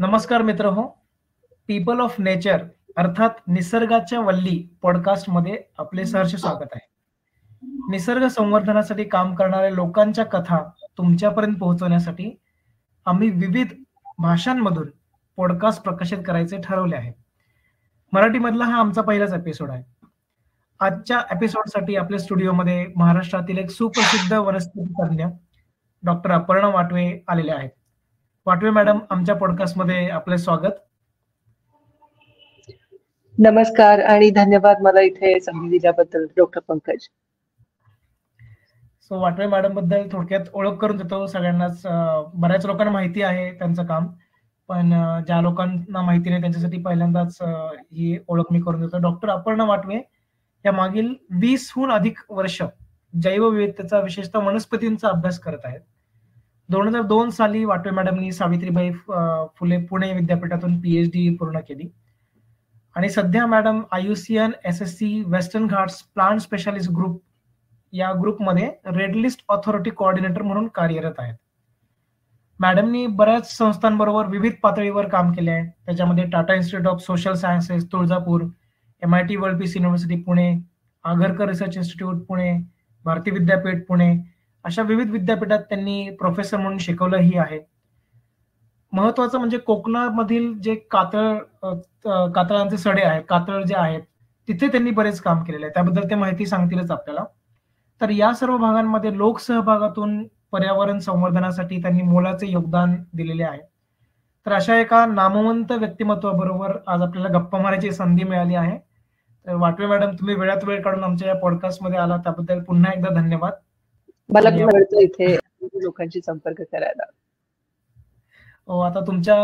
नमस्कार मित्र हो. पीपल ऑफ नेचर अर्थात निसर्गाच्या वल्ली पॉडकास्ट मध्ये आपले सहर्ष स्वागत आहे. निसर्ग संवर्धनासाठी काम करणाऱ्या लोकांच्या कथा तुमच्यापर्यंत पोहोचवण्यासाठी आम्ही विविध भाषांमधून पॉडकास्ट प्रकाशित करायचे ठरवले आहे. मराठीमधला हा आमचा पहिलाच एपिसोड आहे. आजच्या एपिसोडसाठी आपल्या स्टुडिओमध्ये महाराष्ट्रातील एक सुप्रसिद्ध वनस्पती तज्ञ डॉक्टर अपर्णा वाटवे आलेले आहेत. वाटवे मॅडम, आमच्या पॉडकास्टमध्ये आपले स्वागत. नमस्कार आणि धन्यवाद मला इथे संधी दिल्याबद्दल doctor Pankaj. So Watve madam बद्दल थोडक्यात ओळख करून देतो सगळ्यांनाच. बऱ्याच लोकांना माहिती आहे त्यांचं काम, पण ज्या लोकांना माहिती नाही त्यांच्यासाठी पहिल्यांदाच ही ओळख मी करून देतो. डॉक्टर अपर्णा वाटवे या मागील 20हून अधिक वर्ष जैवविविधतेचा विशेषतः वनस्पतींचा अभ्यास करत आहेत. 2002 साली वाटवे मॅडमनी सावित्रीबाई फुले पुणे विद्यापीठातून PhD पूर्ण केली आणि सध्या madam IUCN SSC western Ghats plant specialist group या ग्रुपमध्ये रेड लिस्ट ऑथॉरिटी कोऑर्डिनेटर म्हणून कार्यरत आहेत. मॅडमनी बऱ्याच संस्थांबरोबर विविध पातळीवर काम केले आहे. त्याच्यामध्ये Tata institute of social sciences Tuljapur, MIT world peace university Pune, Agarkar research institute Pune, Bharati Vidyapeeth Pune अशा विविध विद्यापीठात त्यांनी प्रोफेसर म्हणून शिकवलंही आहे. महत्वाचं म्हणजे कोकणामधील जे कातळांचे सडे आहेत, कातळ जे आहेत, तिथे त्यांनी बरेच काम केलेलं आहे. त्याबद्दल ते माहिती सांगतीलच आपल्याला. तर या सर्व भागांमध्ये लोकसहभागातून पर्यावरण संवर्धनासाठी त्यांनी मोलाचे योगदान दिलेले आहे. तर अशा एका नामवंत व्यक्तिमत्वाबरोबर आज आपल्याला गप्पा मारायची संधी मिळाली आहे. तर वाटवे मॅडम, तुम्ही वेळात वेळ काढून आमच्या या पॉडकास्ट मध्ये आला त्याबद्दल पुन्हा एकदा धन्यवाद. मला इथे लोकांशी संपर्क करायला. आता तुमच्या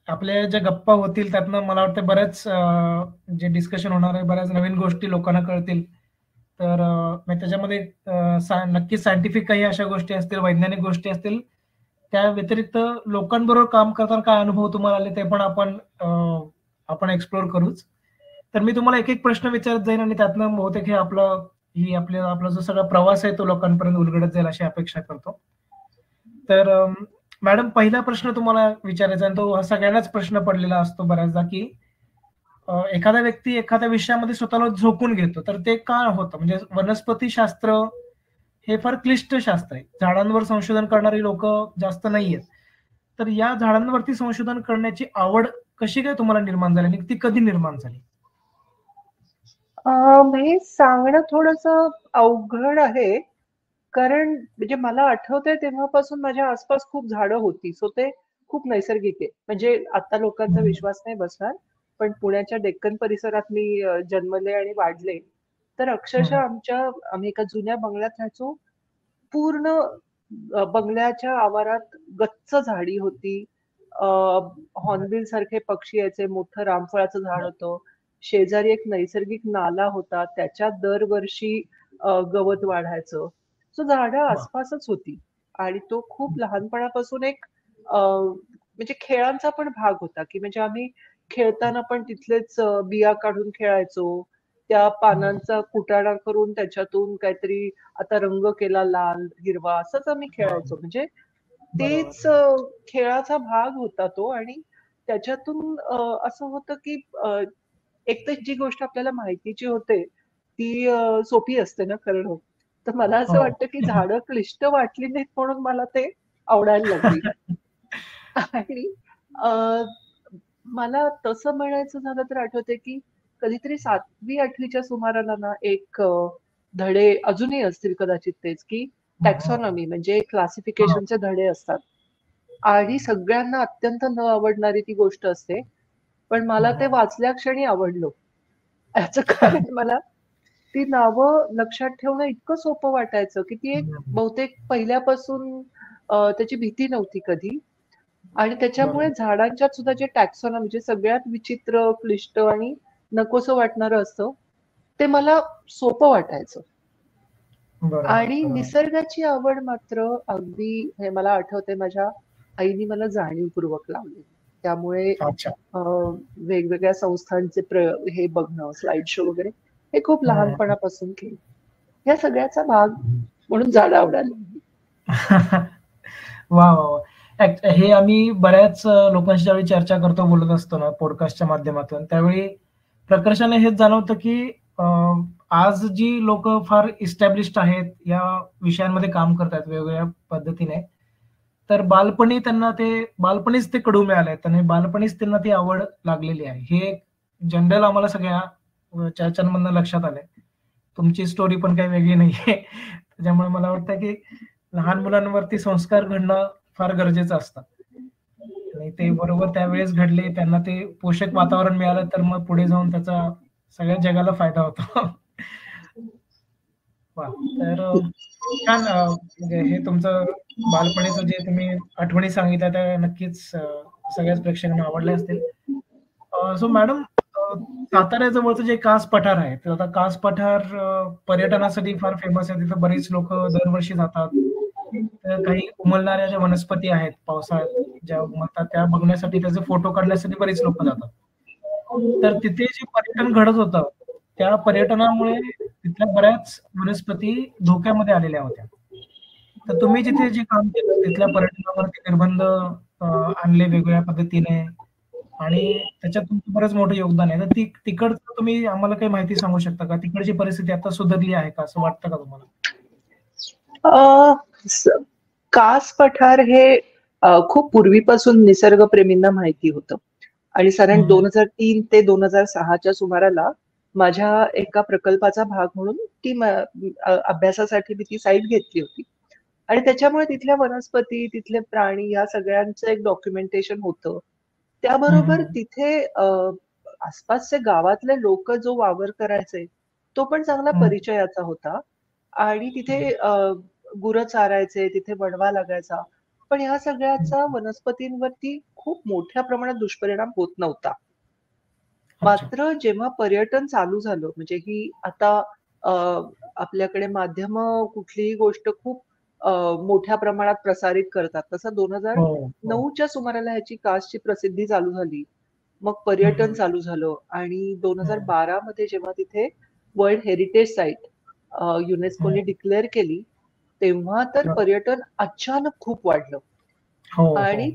आपल्या ज्या गप्पा होतील त्यातनं मला वाटतं बऱ्याच जे डिस्कशन होणार आहे, बऱ्याच नवीन गोष्टी लोकांना कळतील. तर त्याच्यामध्ये नक्कीच सायंटिफिक काही अशा गोष्टी असतील, वैज्ञानिक गोष्टी असतील. त्या व्यतिरिक्त लोकांबरोबर काम करताना काय अनुभव तुम्हाला आले ते पण आपण एक्सप्लोर करूच. तर मी तुम्हाला एक एक प्रश्न विचारत जाईन आणि त्यातनं बहुतेक हे आपला जो सगळा प्रवास आहे तो लोकांपर्यंत उलगडत जाईल अशी अपेक्षा करतो. तर मॅडम, पहिला प्रश्न तुम्हाला विचारायचा आणि तो सगळ्यांनाच प्रश्न पडलेला असतो बऱ्याचदा की एखादा व्यक्ती एखाद्या विषयामध्ये स्वतःला झोकून घेतो, तर ते का होतं? म्हणजे वनस्पती शास्त्र हे फार क्लिष्ट शास्त्र आहे. झाडांवर संशोधन करणारी लोक जास्त नाहीयेत. तर या झाडांवरती संशोधन करण्याची आवड कशी काय तुम्हाला निर्माण झाली आणि ती कधी निर्माण झाली? हे सांगणं थोडस अवघड आहे, कारण म्हणजे मला आठवतंय तेव्हापासून माझ्या आसपास खूप झाडं होती. सो ते खूप नैसर्गिक आहे. म्हणजे आता लोकांचा विश्वास नाही बसणार, पण पुण्याच्या डेक्कन परिसरात मी जन्मले आणि वाढले. तर अक्षरशः आम्ही एका जुन्या बंगल्यात राहायचो. पूर्ण बंगल्याच्या आवारात गच्च झाडी होती. हॉर्नबिल सारखे पक्षी यायचे. मोठं रामफळाचं झाड होतं. शेजारी एक नैसर्गिक नाला होता, त्याच्यात दरवर्षी गवत वाढायचं. सो झाडं आसपासच होती आणि तो खूप लहानपणापासून एक म्हणजे खेळांचा पण भाग होता, की म्हणजे आम्ही खेळताना पण तिथलेच बिया काढून खेळायचो. त्या पानांचा कुटाणा करून त्याच्यातून काहीतरी आता रंग केला, लाल हिरवा, असंच आम्ही खेळायचो. म्हणजे तेच खेळाचा भाग होता तो. आणि त्याच्यातून असं होतं की एक तर जी गोष्ट आपल्याला माहितीची होते ती सोपी असते ना करणं. तर मला असं वाटतं की झाडं क्लिष्ट वाटली नाहीत म्हणून मला ते आवडायला लागली. आणि मला तसं म्हणायचं झालं तर आठवते की कधीतरी 7वी 8वीच्या सुमाराला ना एक धडे अजूनही असतील कदाचित तेच, की टॅक्सॉनॉमी म्हणजे क्लासिफिकेशनचे धडे असतात. आणि सगळ्यांना अत्यंत न आवडणारी ती गोष्ट असते, पण मला ते वाचल्या क्षणी आवडलं. याचं कारण मला ती नावं लक्षात ठेवणं इतकं सोपं वाटायचं की ती एक बहुतेक पहिल्यापासून त्याची भीती नव्हती कधी. आणि त्याच्यामुळे झाडांच्यात सुद्धा जे टॅक्सॉनॉमी म्हणजे सगळ्यात विचित्र, क्लिष्ट आणि नकोसं वाटणारं असतं ते मला सोपं वाटायचं. आणि निसर्गाची आवड मात्र अगदी हे मला आठवते माझ्या आईने मला जाणीवपूर्वक लावली. त्यामुळे वेगवेगळ्या संस्थांचे हे बघणं, स्लाइड शो वगैरे हे खूप लहानपणापासून केलं. या सगळ्याचा भाग म्हणून झाडं आवडायला. वा वा. हे आम्ही बऱ्याच लोकांशी ज्यावेळी चर्चा करतो, बोलत असतो ना पॉडकास्टच्या माध्यमातून, त्यावेळी प्रकर्षाने हेच जाणवतं की आज जी लोक फार इस्टॅब्लिश्ड आहेत या विषयांमध्ये काम करतात वेगवेगळ्या पद्धतीने, तर बालपणीच ते कडू मिळालंय, आणि बालपणीच त्यांना ती आवड लागलेली आहे. हे जनरल आम्हाला सगळ्या चर्चांमधनं लक्षात आलंय. तुमची स्टोरी पण काही वेगळी नाहीये. त्याच्यामुळे मला वाटतं की लहान मुलांवरती संस्कार घडणं फार गरजेचं असतं, आणि ते बरोबर त्यावेळेस घडले, त्यांना ते पोषक वातावरण मिळालं, तर मग पुढे जाऊन त्याचा सगळ्या जगाला फायदा होतो. वा, तर छान. म्हणजे हे तुमचं बालपणीचं जे तुम्ही आठवणी सांगितल्या त्या नक्कीच सगळ्याच प्रेक्षकांना आवडल्या असतील. सो मॅडम, साताऱ्याजवळचं जे कास पठार आहे, तर आता कास पठार पर्यटनासाठी फार फेमस आहे. तिथं बरीच लोक दरवर्षी जातात. तर काही उमलणाऱ्या ज्या वनस्पती आहेत पावसाळ्यात, ज्या उमलतात त्या बघण्यासाठी, त्याचे फोटो काढण्यासाठी बरीच लोक जातात. तर तिथे जे पर्यटन घडत होतं, त्या पर्यटनामुळे तिथल्या बऱ्याच वनस्पती धोक्यामध्ये आलेल्या होत्या. तर तुम्ही जिथे जे काम केलं, तिथल्या पर्यटनावरती निर्बंध आणले वेगवेगळ्या पद्धतीने, आणि त्याच्यात तुमचं बरंच मोठं योगदान आहे. तर तिकडचं तुम्ही आम्हाला काही माहिती सांगू शकता का? तिकडची परिस्थिती आता सुधारली आहे का, असं वाटतं का तुम्हाला? कास पठार हे खूप पूर्वीपासून निसर्गप्रेमींना माहिती होतं आणि साधारण 2003 ते 2006च्या सुमाराला माझ्या एका प्रकल्पाचा भाग म्हणून ती अभ्यासासाठी मी ती साईट घेतली होती आणि त्याच्यामुळे तिथल्या वनस्पती, तिथले प्राणी या सगळ्यांचं एक डॉक्युमेंटेशन होतं. त्याबरोबर तिथे आसपासचे गावातले लोक जो वावर करायचे तो पण चांगला परिचयाचा होता आणि तिथे गुरं चारायचे, तिथे वणवा लागायचा. पण ह्या सगळ्याचा वनस्पतींवरती खूप मोठ्या प्रमाणात दुष्परिणाम होत नव्हता. मात्र जेव्हा पर्यटन चालू झालं, म्हणजे ही आता आपल्याकडे माध्यम कुठलीही गोष्ट खूप मोठ्या प्रमाणात प्रसारित करतात. तसं 2009च्या सुमाराला ह्याची कासची प्रसिद्धी चालू झाली. मग पर्यटन चालू झालं आणि 2012 मध्ये जेव्हा तिथे वर्ल्ड हेरिटेज साईट युनेस्कोने डिक्लेअर केली, तेव्हा तर पर्यटन अचानक खूप वाढलं आणि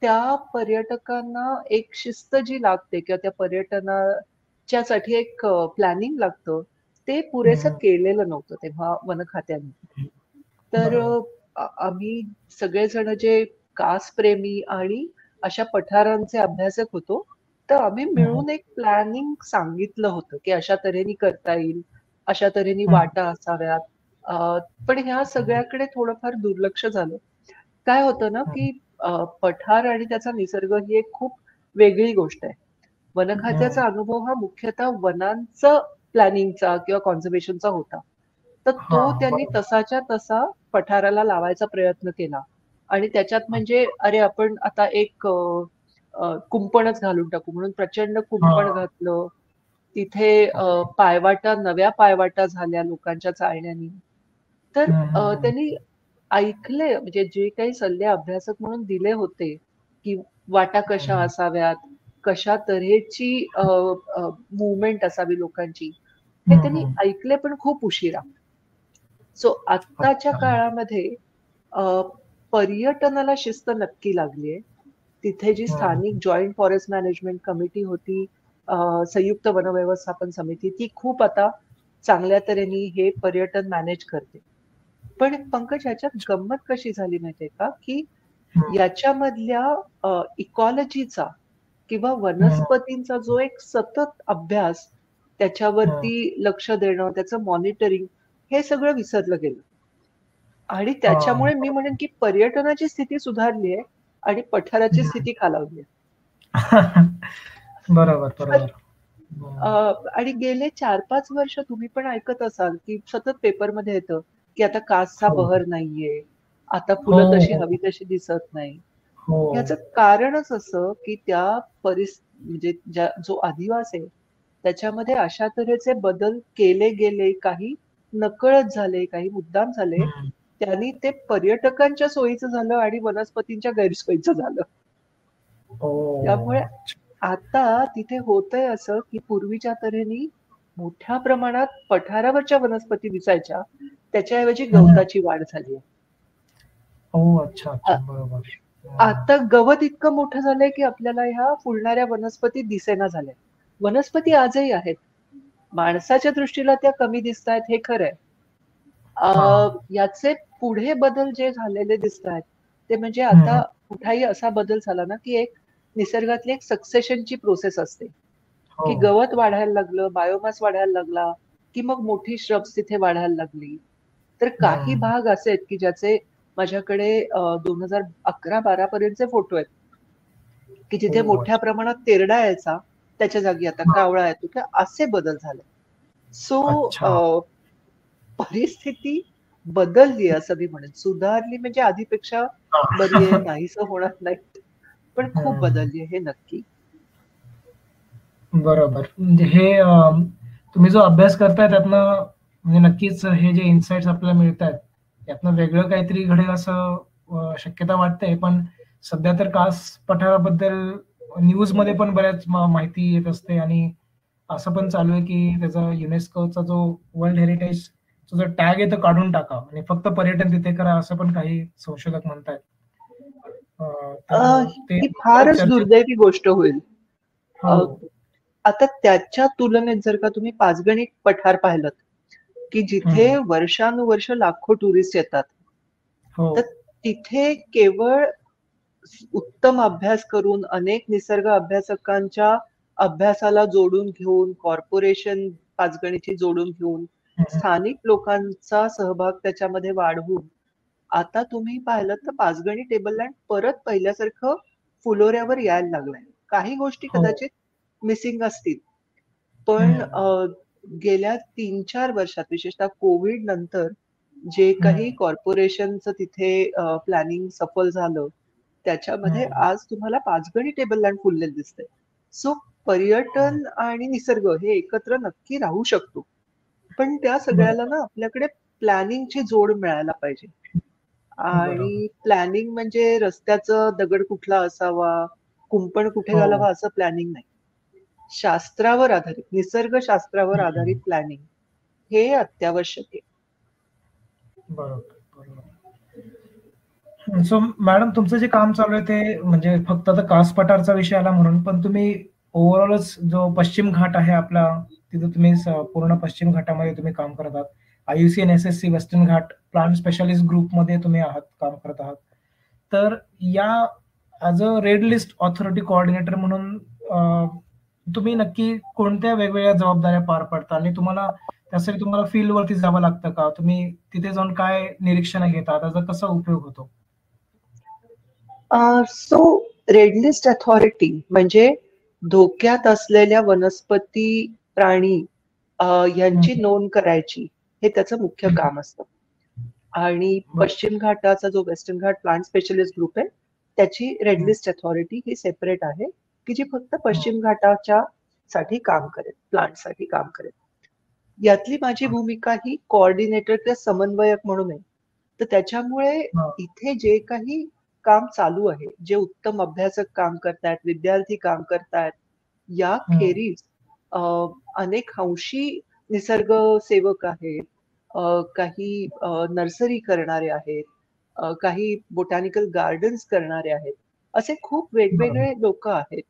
त्या पर्यटकांना एक शिस्त जी लागते किंवा त्या पर्यटनाच्यासाठी एक प्लॅनिंग लागतं, ते पुरेसं केलेलं नव्हतं तेव्हा वन खात्याने. तर आम्ही सगळेजण जे कास प्रेमी आणि अशा पठारांचे अभ्यासक होतो, तर आम्ही मिळून एक प्लॅनिंग सांगितलं होतं की अशा तऱ्हेने करता येईल, अशा तऱ्हेने वाटा असाव्यात. पण ह्या सगळ्याकडे थोडंफार दुर्लक्ष झालं. काय होतं ना की पठार आणि त्याचा निसर्ग ही एक खूप वेगळी गोष्ट आहे. वन खात्याचा अनुभव हा मुख्यतः वनांचं प्लॅनिंगचा किंवा कॉन्झर्वेशनचा होता. तर तो त्यांनी तसाच्या तसा पठाराला लावायचा प्रयत्न केला आणि त्याच्यात म्हणजे अरे आपण आता एक कुंपणच घालून टाकू म्हणून प्रचंड कुंपण घातलं. तिथे पायवाटा, नव्या पायवाटा झाल्या लोकांच्या चालण्यानी. तर त्यांनी ऐकले, म्हणजे जे काही सल्ले अभ्यासक म्हणून दिले होते की वाटा कशा असाव्यात, कशा तऱ्हेची मुवमेंट असावी लोकांची, हे त्यांनी ऐकले पण खूप उशिरा. सो आत्ताच्या काळामध्ये पर्यटनाला शिस्त नक्की लागलीये. तिथे जी स्थानिक जॉईंट फॉरेस्ट मॅनेजमेंट कमिटी होती, संयुक्त वन व्यवस्थापन समिती, ती खूप आता चांगल्या तऱ्हेने हे पर्यटन मॅनेज करते. पण पंकज, ह्याच्यात गंमत कशी झाली माहितीये का, की याच्यामधल्या इकॉलॉजीचा किंवा वनस्पतींचा जो एक सतत अभ्यास, त्याच्यावरती लक्ष देणं, त्याचं मॉनिटरिंग, हे सगळं विसरलं गेलं. आणि त्याच्यामुळे मी म्हणेन की पर्यटनाची स्थिती सुधारली आहे आणि पठाराची स्थिती खालावली आहे. बरोबर. आणि गेले 4-5 वर्ष तुम्ही पण ऐकत असाल की सतत पेपरमध्ये येतं की आता कासचा बहर नाहीये, आता फुलं तशी हवी तशी दिसत नाही. ह्याचं कारणच असं की त्या म्हणजे जो अधिवास आहे त्याच्यामध्ये अशा तऱ्हेचे बदल केले गेले, काही नकळत झाले, काही मुद्दाम झाले. त्यांनी ते पर्यटकांच्या सोयीचं झालं आणि वनस्पतींच्या गैरसोयीचं झालं. त्यामुळे आता तिथे होतंय असं की पूर्वीच्या तऱ्हेने मोठ्या प्रमाणात पठारावरच्या वनस्पती दिसायच्या, त्याच्याऐवजी गवताची वाढ झाली आहे. हो, अच्छा, अच्छा. आ- बरोबर. हं. आता गवत इतकं मोठं झालंय की आपल्याला ह्या फुलणाऱ्या वनस्पती दिसेना झाल्या. वनस्पती आजही आहेत. माणसाच्या दृष्टीला त्या कमी दिसत आहेत हे खरंय. हां. याचे पुढे बदल जे झालेले दिसत आहेत ते म्हणजे हं. आता कुठाही असा बदल झाला ना की एक निसर्गातली एक सक्सेशनची प्रोसेस असते हो. की गवत वाढायला लागलं, बायोमास वाढायला लागला, की मग मोठी श्रब्स तिथे वाढायला लागली. तर काही हं. भाग असे आहेत की ज्याचे माझ्याकडे 2011-12 पर्यंतचे फोटो आहेत की जिथे हो, मोठ्या अच्छा. प्रमाणात तेरडा यायचा त्याच्या जागी आता हां. कावळा येतो किंवा असे बदल झाले. अच्छा. सो परिस्थिती बदलली असं मी म्हणेन. सुधारली म्हणजे आधीपेक्षा बरी आहे, हां. नाहीसं होणार नाही. पण खूप हं. बदलली आहे हे नक्की. बरोबर. म्हणजे हे तुम्ही जो अभ्यास करताय त्यातनं म्हणजे नक्कीच हे जे इन्साईट्स आपल्याला मिळतायत, त्यातनं वेगळं काहीतरी घडेल असं शक्यता वाटते. पण सध्या तर कास पठाराबद्दल न्यूजमध्ये पण बऱ्याच माहिती येत असते आणि असं पण चालू आहे, की त्याचा युनेस्कोचा जो वर्ल्ड हेरिटेजचा जो टॅग आहे तो काढून टाका आणि फक्त पर्यटन तिथे करा, असं पण काही संशोधक म्हणतायत. अ, तर ते ही बऱ्याच फारच चर्चेत. दुर्दैवी गोष्ट होईल. हो. अ, आता त्याच्या तुलनेत जर का तुम्ही पाचगणी पठार पाहिलं की जिथे हं. वर्षानुवर्ष लाखो टुरिस्ट येतात, हो. तर तिथे केवळ उत्तम अभ्यास करून अनेक निसर्ग अभ्यासकांच्या अभ्यासाला जोडून घेऊन कॉर्पोरेशन पाचगणीची जोडून घेऊन हं, हं. स्थानिक लोकांचा सहभाग त्याच्यामध्ये वाढवून आता तुम्ही पाहिलं तर पाचगणी टेबल लँड परत पहिल्यासारखं फुलोऱ्यावर यायला लागलाय. काही गोष्टी हो. कदाचित मिसिंग असतील, पण हं. गेल्या 3-4 वर्षात विशेषतः कोविड नंतर जे काही हं. कॉर्पोरेशनचं तिथे प्लॅनिंग सफल झालं, त्याच्यामध्ये हं. आज तुम्हाला पाचगणी टेबल लँड फुललेलं दिसतंय. सो हं. पर्यटन आणि निसर्ग हे एकत्र नक्की राहू शकतो. पण त्या सगळ्याला बरोबर, ना आपल्याकडे प्लॅनिंगची जोड मिळायला पाहिजे. बरोबर. आणि प्लॅनिंग म्हणजे रस्त्याचं दगड कुठला असावा, कुंपण कुठे हो. घालावा असं प्लॅनिंग नाही. शास्त्रावर आधारित, निसर्गशास्त्रावर हं. आधारित प्लॅनिंग हे अत्यावश्यक आहे. बरोबर, बरोबर. सो मॅडम तुमचं जे काम चालू आहे ते म्हणजे फक्त आता कास पठारचा विषय आला म्हणून, पण तुम्ही ओव्हरऑलच जो पश्चिम घाट आहे आपला, तिथं तुम्ही पूर्ण पश्चिम घाटामध्ये तुम्ही काम करत आहात. IUCN SSC वेस्टर्न घाट प्लांट स्पेशालिस्ट ग्रुपमध्ये तुम्ही आहात, काम करत आहात. तर या as a red list authority coordinator म्हणून तुम्ही नक्की कोणत्या वेगवेगळ्या जबाबदाऱ्या पार पाडता आणि तुम्हाला त्यासाठी तुम्हाला फील्डवरती जावं लागतं का? तुम्ही तिथे जाऊन काय निरीक्षणं घेता? त्याचा कसा उपयोग होतो? सो रेड लिस्ट अथॉरिटी म्हणजे धोक्यात असलेल्या वनस्पती, प्राणी हं, यांची नोंद करायची हे त्याचं मुख्य हं. काम असतं. आणि बरं. पश्चिम घाटाचा जो वेस्टर्न घाट प्लांट स्पेशलिस्ट ग्रुप आहे, त्याची रेड हं, लिस्ट अथॉरिटी ही सेपरेट आहे, की जी फक्त हं. पश्चिम घाटाच्या साठी काम करेल, प्लांटसाठी काम करेल. यातली माझी हां, भूमिका ही कोऑर्डिनेटर किंवा समन्वयक म्हणून आहे. तर त्याच्यामुळे हां. इथे जे काही काम चालू आहे, जे उत्तम अभ्यासक काम करतायत, विद्यार्थी काम करतायत, हं, याखेरीज अ, अनेक हौशी निसर्ग सेवक आहेत, काही नर्सरी करणारे आहेत, काही बोटॅनिकल गार्डन्स करणारे आहेत. असे खूप बरोबर. वेगवेगळे लोकं आहेत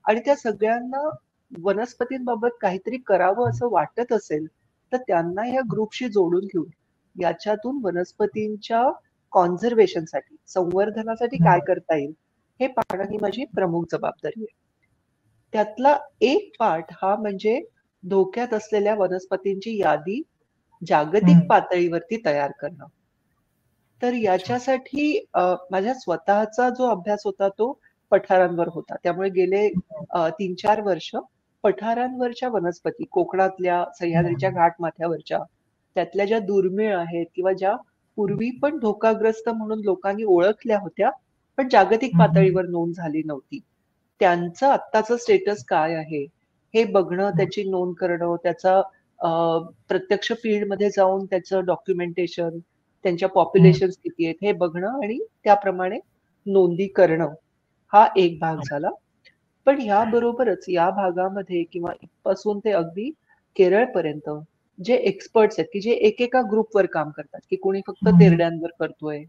आणि त्या सगळ्यांना वनस्पतींबाबत काहीतरी करावं असं वाटत असेल, तर त्यांना या ग्रुपशी जोडून घेऊन याच्यातून वनस्पतींच्या कॉन्झर्वेशनसाठी, संवर्धनासाठी काय हं, करता येईल, हे पाहणं ही माझी प्रमुख जबाबदारी आहे. त्यातला एक पार्ट हा म्हणजे धोक्यात असलेल्या वनस्पतींची यादी जागतिक हं. पातळीवरती तयार करणं. तर अच्छा. याच्यासाठी माझ्या स्वतःचा जो अभ्यास होता तो पठारांवर होता. त्यामुळे गेले हं, 3-4 वर्ष पठारांवरच्या वनस्पती, कोकणातल्या, सह्याद्रीच्या हं, घाटमाथ्यावरच्या, त्यातल्या ज्या दुर्मिळ आहेत किंवा ज्या पूर्वी पण धोकाग्रस्त म्हणून लोकांनी ओळखल्या होत्या, पण जागतिक हं, हं, पातळीवर नोंद झाली नव्हती. त्यांचं आत्ताचं स्टेटस काय आहे, हे बघणं, हं, त्याची नोंद करणं, त्याचा अ, प्रत्यक्ष फील्डमध्ये जाऊन त्याचं डॉक्युमेंटेशन, त्यांच्या हं. पॉप्युलेशन्स किती आहेत हे बघणं आणि त्याप्रमाणे नोंदी करणं, हा एक भाग झाला. पण याबरोबरच या भागामध्ये किंवा इथपासून ते अगदी केरळपर्यंत जे एक्सपर्ट्स आहेत, की जे एकेका ग्रुपवर काम करतात, की कोणी फक्त हं, तेरड्यांवर करतोय,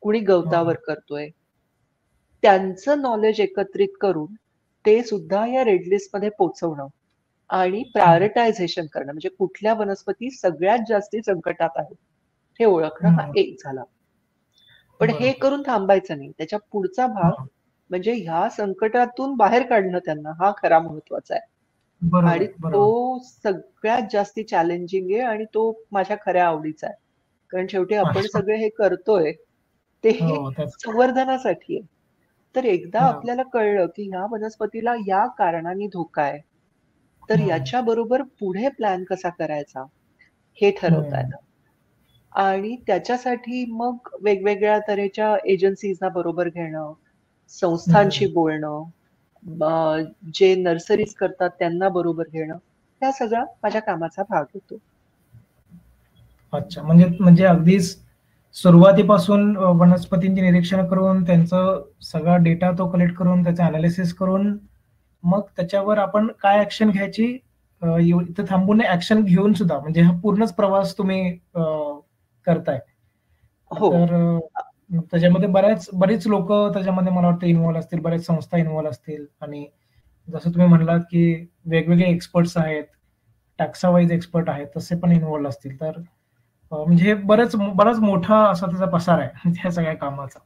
कुणी गवतावर करतोय. त्यांचं नॉलेज एकत्रित करून ते सुद्धा या रेड लिस्ट मध्ये पोहोचवणं आणि प्रायोरिटायझेशन करणं, म्हणजे कुठल्या वनस्पती सगळ्यात जास्ती संकटात आहेत हे ओळखणं, हा एक झाला. पण हे करून थांबायचं नाही. त्याच्या पुढचा भाग म्हणजे ह्या संकटातून बाहेर काढणं त्यांना, हा खरा महत्वाचा आहे. आणि तो सगळ्यात जास्ती चॅलेंजिंग आहे आणि तो माझ्या खऱ्या आवडीचा आहे. कारण शेवटी आपण सगळे हे करतोय ते संवर्धनासाठी आहे. तर एकदा आपल्याला कळलं की ह्या वनस्पतीला या कारणाने धोका आहे, तर याच्या बरोबर पुढे प्लॅन कसा करायचा हे ठरवता येतं. आणि त्याच्यासाठी मग वेगवेगळ्या तऱ्हेच्या एजन्सीजना बरोबर घेणं, संस्थांशी बोलणं, जे नर्सरीज करतात त्यांना बरोबर घेणं, त्या सगळा माझ्या कामाचा भाग होतो. अच्छा, म्हणजे अगदीच सुरुवातीपासून वनस्पतींचे निरीक्षण करून त्यांचं सगळा डेटा तो कलेक्ट करून त्याचं अनालिसिस करून मग त्याच्यावर आपण काय ऍक्शन घ्यायची, इथे थांबून ऍक्शन घेऊन सुद्धा, म्हणजे हा पूर्णच प्रवास तुम्ही करताय. तर त्याच्यामध्ये बरीच लोक त्याच्यामध्ये मला वाटतं इन्व्हॉल्व असतील, बऱ्याच संस्था इन्व्हॉल्व असतील. आणि जसं तुम्ही म्हणलात की वेगवेगळे एक्सपर्ट्स आहेत, टॅक्सा वाईज एक्सपर्ट आहेत, तसे पण इन्व्हॉल्व असतील. तर म्हणजे बराच मोठा असा त्याचा पसार आहे त्या सगळ्या कामाचा.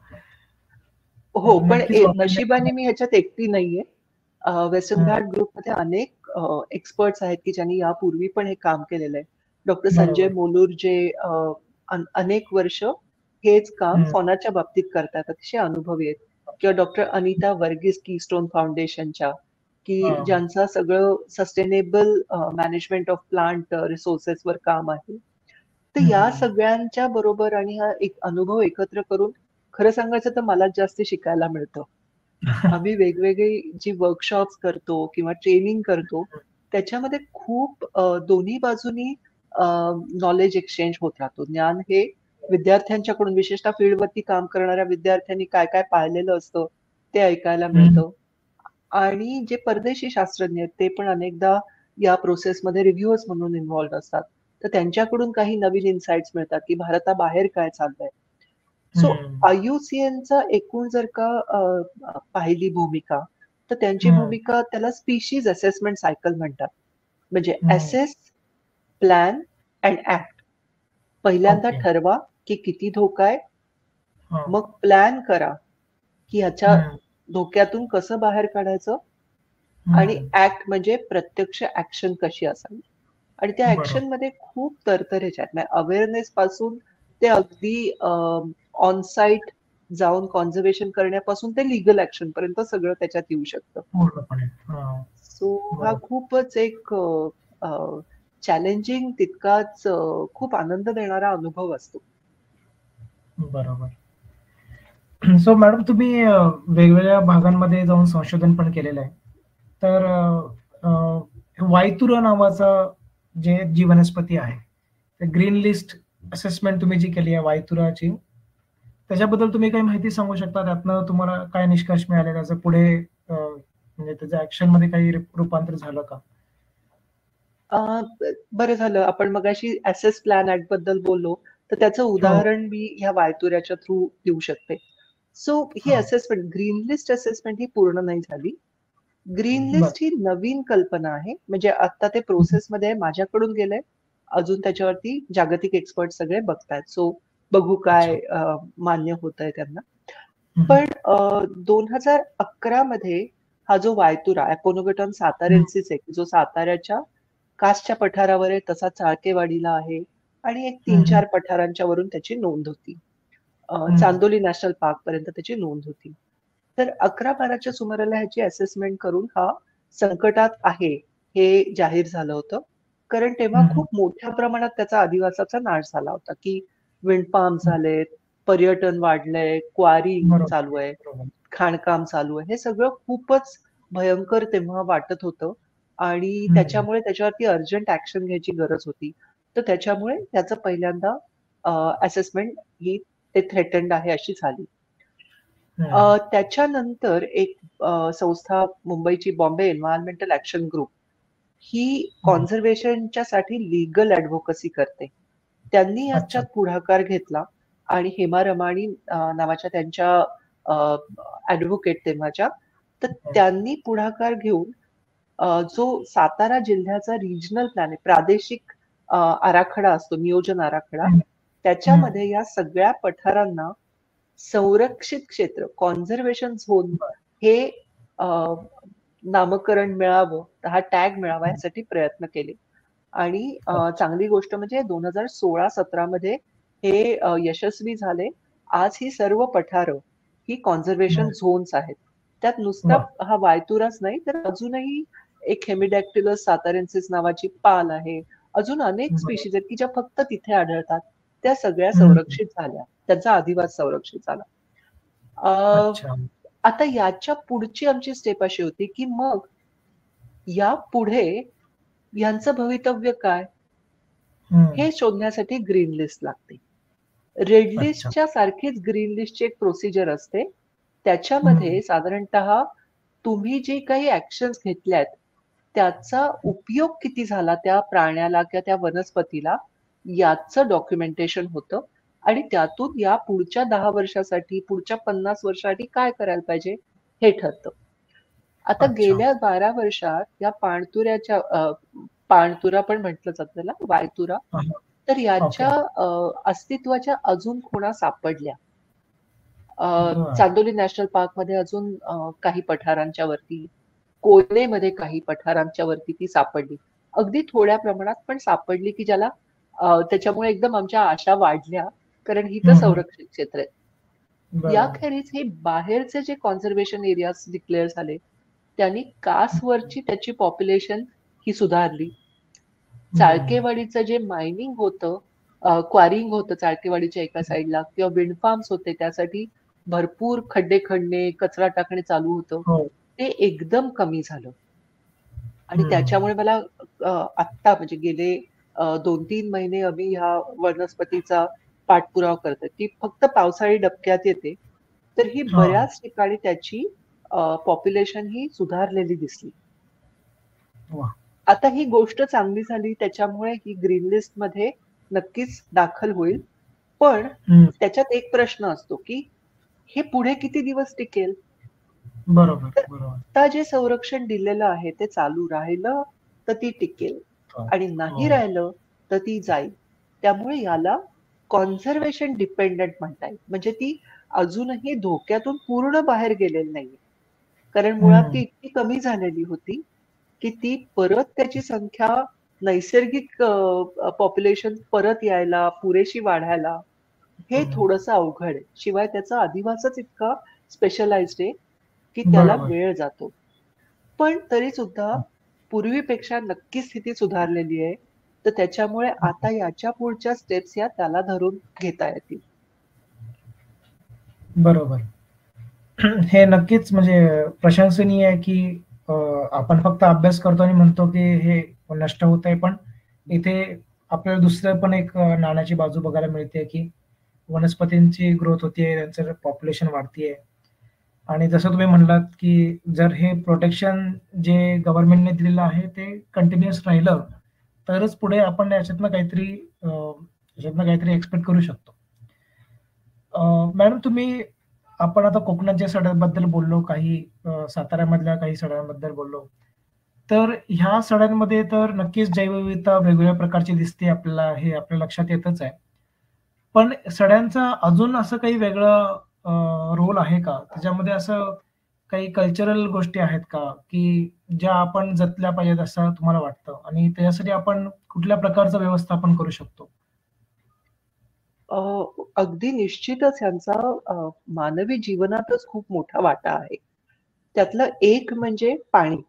हो, पण नशिबाने मी ह्याच्यात एकटी नाहीये. वेस्टर्न घाट ग्रुपमध्ये अनेक एक्सपर्ट्स आहेत की ज्यांनी यापूर्वी पण हे काम केलेलं आहे. डॉक्टर संजय मोलूर जे अनेक वर्ष हेच काम फॉनाच्या बाबतीत करतात, अतिशय अनुभवी आहेत. किंवा डॉक्टर अनिता वर्गीस कीस्टोन फाउंडेशनच्या, की ज्यांचं सगळं सस्टेनेबल मॅनेजमेंट ऑफ प्लांट रिसोर्सेसवर काम आहे. तर या सगळ्यांच्या बरोबर आणि हा एक अनुभव एकत्र करून खरं सांगायचं तर मला जास्त शिकायला मिळतं. आम्ही वेगवेगळी जी वर्कशॉप्स करतो किंवा ट्रेनिंग करतो त्याच्यामध्ये खूप दोन्ही बाजूनी नॉलेज एक्सचेंज होत राहतो. ज्ञान हे विद्यार्थ्यांच्याकडून, विशेषतः फील्डवरती काम करणाऱ्या विद्यार्थ्यांनी काय काय पाहिलेलं असतं ते ऐकायला मिळतं. आणि जे परदेशी शास्त्रज्ञ आहेत ते पण अनेकदा या प्रोसेसमध्ये रिव्ह्युअर्स म्हणून इन्व्हॉल्व असतात. तर त्यांच्याकडून काही नवीन इन्साइट्स मिळतात की भारताबाहेर काय चाललंय. सो IUCNचा एकूण जर का पाहिली भूमिका, तर त्यांची भूमिका त्याला स्पीशीज असेसमेंट सायकल म्हणतात. म्हणजे असेस, प्लॅन अँड ऍक्ट. पहिल्यांदा ठरवा की किती धोका आहे, मग प्लॅन करा की ह्याच्या धोक्यातून कसं बाहेर काढायचं, आणि ऍक्ट म्हणजे प्रत्यक्ष ऍक्शन कशी असावी. आणि त्या ऍक्शन मध्ये खूप तरतरेच्या आहेत. अवेअरनेस पासून ते अगदी ऑन साईट जाऊन कॉन्झर्वेशन करण्यापासून ते लिगल ऍक्शन पर्यंत सगळं त्याच्यात येऊ शकतं. सो हा खूपच एक चॅलेंजिंग तितकाच खूप आनंद देणारा अनुभव असतो. बरोबर. सो मॅडम, तुम्ही वेगवेगळ्या भागांमध्ये जाऊन संशोधन पण केलेलं आहे. तर वायतुरा नावाचा जी वनस्पती आहे, ग्रीन लिस्ट असेसमेंट तुम्ही जी केली आहे वायतुराची, त्याच्याबद्दल तुम्ही काही माहिती सांगू शकता? त्यातनं तुम्हाला काय निष्कर्ष मिळाले, त्याचं पुढे म्हणजे त्याच्या ऍक्शन मध्ये काही रूपांतर झालं का? बरं झालं आपण मगाशी ऍसेस प्लॅन ऍक्ट बद्दल बोललो, तर त्याचं उदाहरण मी ह्या वायतुऱ्याच्या थ्रू देऊ शकते. सो ही असेसमेंट, ग्रीन लिस्ट असेसमेंट ही पूर्ण नाही झाली. ग्रीन लिस्ट ही नवीन कल्पना आहे. म्हणजे आता ते प्रोसेसमध्ये माझ्याकडून गेलंय, अजून त्याच्यावरती जागतिक एक्सपर्ट सगळे बघतायत. सो बघू काय मान्य होत आहे त्यांना. पण 2011 मध्ये हा जो वायतुरा ऍपोनोगटॉन सातारेन्सिस आहे, जो साताऱ्याच्या कासच्या पठारावर आहे, तसा चाळकेवाडीला आहे आणि एक 3-4 पठारांच्या वरून त्याची नोंद होती. चांदोली नॅशनल पार्क पर्यंत त्याची नोंद होती. तर 11-12च्या सुमाराला ह्याची असेसमेंट करून हा संकटात आहे हे जाहीर झालं होतं. कारण तेव्हा खूप मोठ्या प्रमाणात त्याचा आदिवासाचा नाश झाला होता, की विंडपाम झालेत, पर्यटन वाढलंय, क्वारिंग चालू आहे, खाणकाम चालू आहे. हे सगळं खूपच भयंकर तेव्हा वाटत होतं आणि त्याच्यामुळे त्याच्यावरती अर्जंट ऍक्शन घ्यायची गरज होती. तर त्याच्यामुळे त्याचं पहिल्यांदा असेसमेंट ही ते थ्रेटन्ड आहे अशी झाली. त्याच्यानंतर एक संस्था मुंबईची, बॉम्बे एन्व्हायरमेंटल ऍक्शन ग्रुप, ही कॉन्झर्वेशनच्या साठी लिगल ऍडव्होकसी करते. त्यांनी याच्यात पुढाकार घेतला आणि हेमा रमाणी नावाच्या त्यांच्या ऍडव्होकेट तेव्हाच्या, तर त्यांनी पुढाकार घेऊन जो सातारा जिल्ह्याचा रिजनल प्लॅन आहे, प्रादेशिक आराखडा असतो, नियोजन आराखडा, त्याच्यामध्ये या सगळ्या पठारांना संरक्षित क्षेत्र, कॉन्झर्वेशन झोन हे नामकरण मिळावं, हा टॅग मिळावा यासाठी प्रयत्न केले. आणि चांगली गोष्ट म्हणजे 2016-17 मध्ये हे यशस्वी झाले. आज ही सर्व पठारं ही कॉन्झर्वेशन झोन्स आहेत. त्यात नुसता हा वायतुराच नाही, तर अजूनही एक हेमिडॅक्टिलस सातारेन्सिस नावाची पाल आहे. अजून अनेक स्पीशीज आहेत की ज्या फक्त तिथे आढळतात. त्या सगळ्या संरक्षित झाल्या, त्यांचा अधिवास संरक्षित झाला. आता याच्या पुढची आमची स्टेप अशी होती की मग या पुढे यांचं भवितव्य काय हे शोधण्यासाठी ग्रीन लिस्ट लागते. रेड लिस्टच्या सारखीच ग्रीन लिस्टची एक प्रोसिजर असते. त्याच्यामध्ये साधारणतः तुम्ही जे काही ऍक्शन्स घेतल्यात त्याचा उपयोग किती झाला त्या प्राण्याला किंवा त्या वनस्पतीला याचं डॉक्युमेंटेशन होतं. आणि त्यातून या पुढच्या 10 वर्षासाठी, पुढच्या 50 वर्षासाठी काय करायला पाहिजे हे ठरतं. आता गेल्या 12 वर्षात या पाणतुरा पण म्हटलं जातं त्याला, वायतुरा, तर याच्या अस्तित्वाच्या अजून खुणा सापडल्या. चांदोली नॅशनल पार्क मध्ये अजून काही पठारांच्या वरती, कोयनेमध्ये काही पठारांच्या वरती ती सापडली. अगदी थोड्या प्रमाणात पण सापडली की ज्याला त्याच्यामुळे एकदम आमच्या आशा वाढल्या, कारण ही तर संरक्षित क्षेत्र आहे. याखेरीज हे बाहेरचे जे कॉन्झर्वेशन एरियाज डिक्लेअर झाले त्यांनी कासवरची त्याची पॉप्युलेशन ही सुधारली. चाळकेवाडीचं जे मायनिंग होतं, क्वारिंग होतं चाळकेवाडीच्या एका साईडला, किंवा विंड फार्म्स होते, त्यासाठी भरपूर खड्डे खणणे, कचरा टाकणे चालू होतं, ते एकदम कमी झालं. आणि त्याच्यामुळे मला आत्ता म्हणजे गेले 2-3 महिने आम्ही ह्या वनस्पतीचा पाठपुरावा करतोय. ती फक्त पावसाळी डबक्यात येते, तर ही बऱ्याच ठिकाणी त्याची पॉप्युलेशन ही सुधारलेली दिसली. आता ही गोष्ट चांगली झाली, त्याच्यामुळे ही ग्रीन लिस्ट मध्ये नक्कीच दाखल होईल. पण त्याच्यात एक प्रश्न असतो की हे पुढे किती दिवस टिकेल. बरोबर. आता जे संरक्षण दिलेलं आहे ते चालू राहिलं तर ती टिकेल, आणि नाही राहिलं तर ती जाईल. त्यामुळे याला कॉन्झर्वेशन डिपेंडंट म्हणता येईल. म्हणजे ती अजूनही धोक्यातून पूर्ण बाहेर गेलेली नाहीये, कारण मुळात ती इतकी कमी झालेली होती की ती परत त्याची संख्या, नैसर्गिक पॉप्युलेशन परत यायला, पुरेशी वाढायला हे थोडंसं अवघड आहे. शिवाय त्याचा अधिवासच इतका स्पेशलाइज्ड आहे की त्याला वेळ जातो. पण तरी सुद्धा पूर्वीपेक्षा नक्की स्थिती सुधारलेली आहे. तर त्याच्यामुळे आता याच्या पुढच्या स्टेप्स या त्याला धरून घेता येतील. बरोबर. हे नक्कीच म्हणजे प्रशंसनीय आहे की आपण फक्त अभ्यास करतो आणि म्हणतो की हे नष्ट होत आहे, पण इथे आपल्याला दुसरं पण एक नाण्याची बाजू बघायला मिळते की वनस्पतींची ग्रोथ होतीये, त्यांचं पॉप्युलेशन वाढतीये. आणि जसं तुम्ही म्हणलात की जर हे प्रोटेक्शन जे गव्हर्नमेंटने दिलेलं आहे ते कंटिन्युअस राहिलं तरच पुढे आपण याच्यातनं काहीतरी एक्सपेक्ट करू शकतो. मॅडम, आपण आता कोकणाच्या सड्यांबद्दल बोललो, काही साताऱ्यामधल्या काही सड्यांबद्दल बोललो, तर ह्या सड्यांमध्ये तर नक्कीच जैवविविधता वेगवेगळ्या प्रकारची दिसते आपल्याला, हे आपल्या लक्षात येतच आहे. पण सड्यांचा अजून असं काही वेगळं रोल आहे का? त्याच्यामध्ये असं काही कल्चरल गोष्टी आहेत का की ज्या आपण जपल्या पाहिजेत असं तुम्हाला वाटतं, आणि त्याच्यासाठी आपण कुठल्या प्रकारचं व्यवस्थापन करू शकतो? अगदी निश्चितच यांचा मानवी जीवनातच खूप मोठा वाटा आहे. त्यातलं एक म्हणजे पाणी.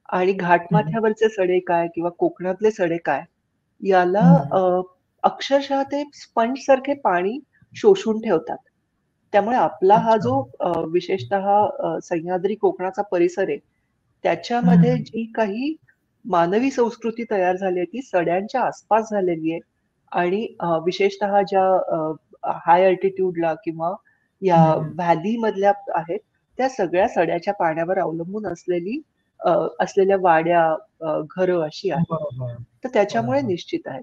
आणि घाटमाथ्यावरचे सडे काय किंवा कोकणातले सडे काय, याला अक्षरशः ते स्पंज सारखे पाणी शोषून ठेवतात. त्यामुळे आपला हा जो विशेषतः सह्याद्री कोकणाचा परिसर आहे, त्याच्यामध्ये जी काही मानवी संस्कृती तयार झाली आहे ती सड्यांच्या आसपास झालेली आहे. आणि विशेषतः ज्या हाय अल्टिट्यूडला किंवा या व्हॅली मधल्या आहेत, त्या सगळ्या सड्याच्या पाण्यावर अवलंबून असलेल्या वाड्या, घरं अशी आहेत. तर त्याच्यामुळे निश्चित आहे.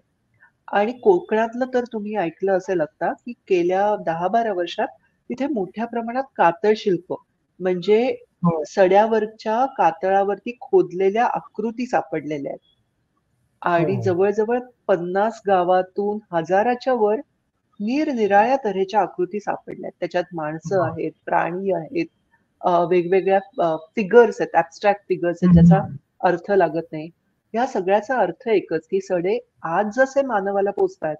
आणि कोकणातलं तर तुम्ही ऐकलं असेल आता, की गेल्या 10-12 वर्षात तिथे मोठ्या प्रमाणात कातळ शिल्प म्हणजे हो, सड्यावरच्या कातळावरती खोदलेल्या आकृती सापडलेल्या आहेत. हो, आणि जवळ-जवळ 50 गावातून हजाराच्या वर निरनिराळ्या तऱ्हेच्या आकृती सापडल्यात. त्याच्यात माणसं वाह! आहेत, प्राणी आहेत, वेगवेगळ्या फिगर्स आहेत, ॲब्स्ट्रॅक्ट फिगर्स आहेत, हं, ज्याचा हं. अर्थ लागत नाही. या सगळ्याचा अर्थ एकच, की सडे आज जसे मानवाला पोचतायत,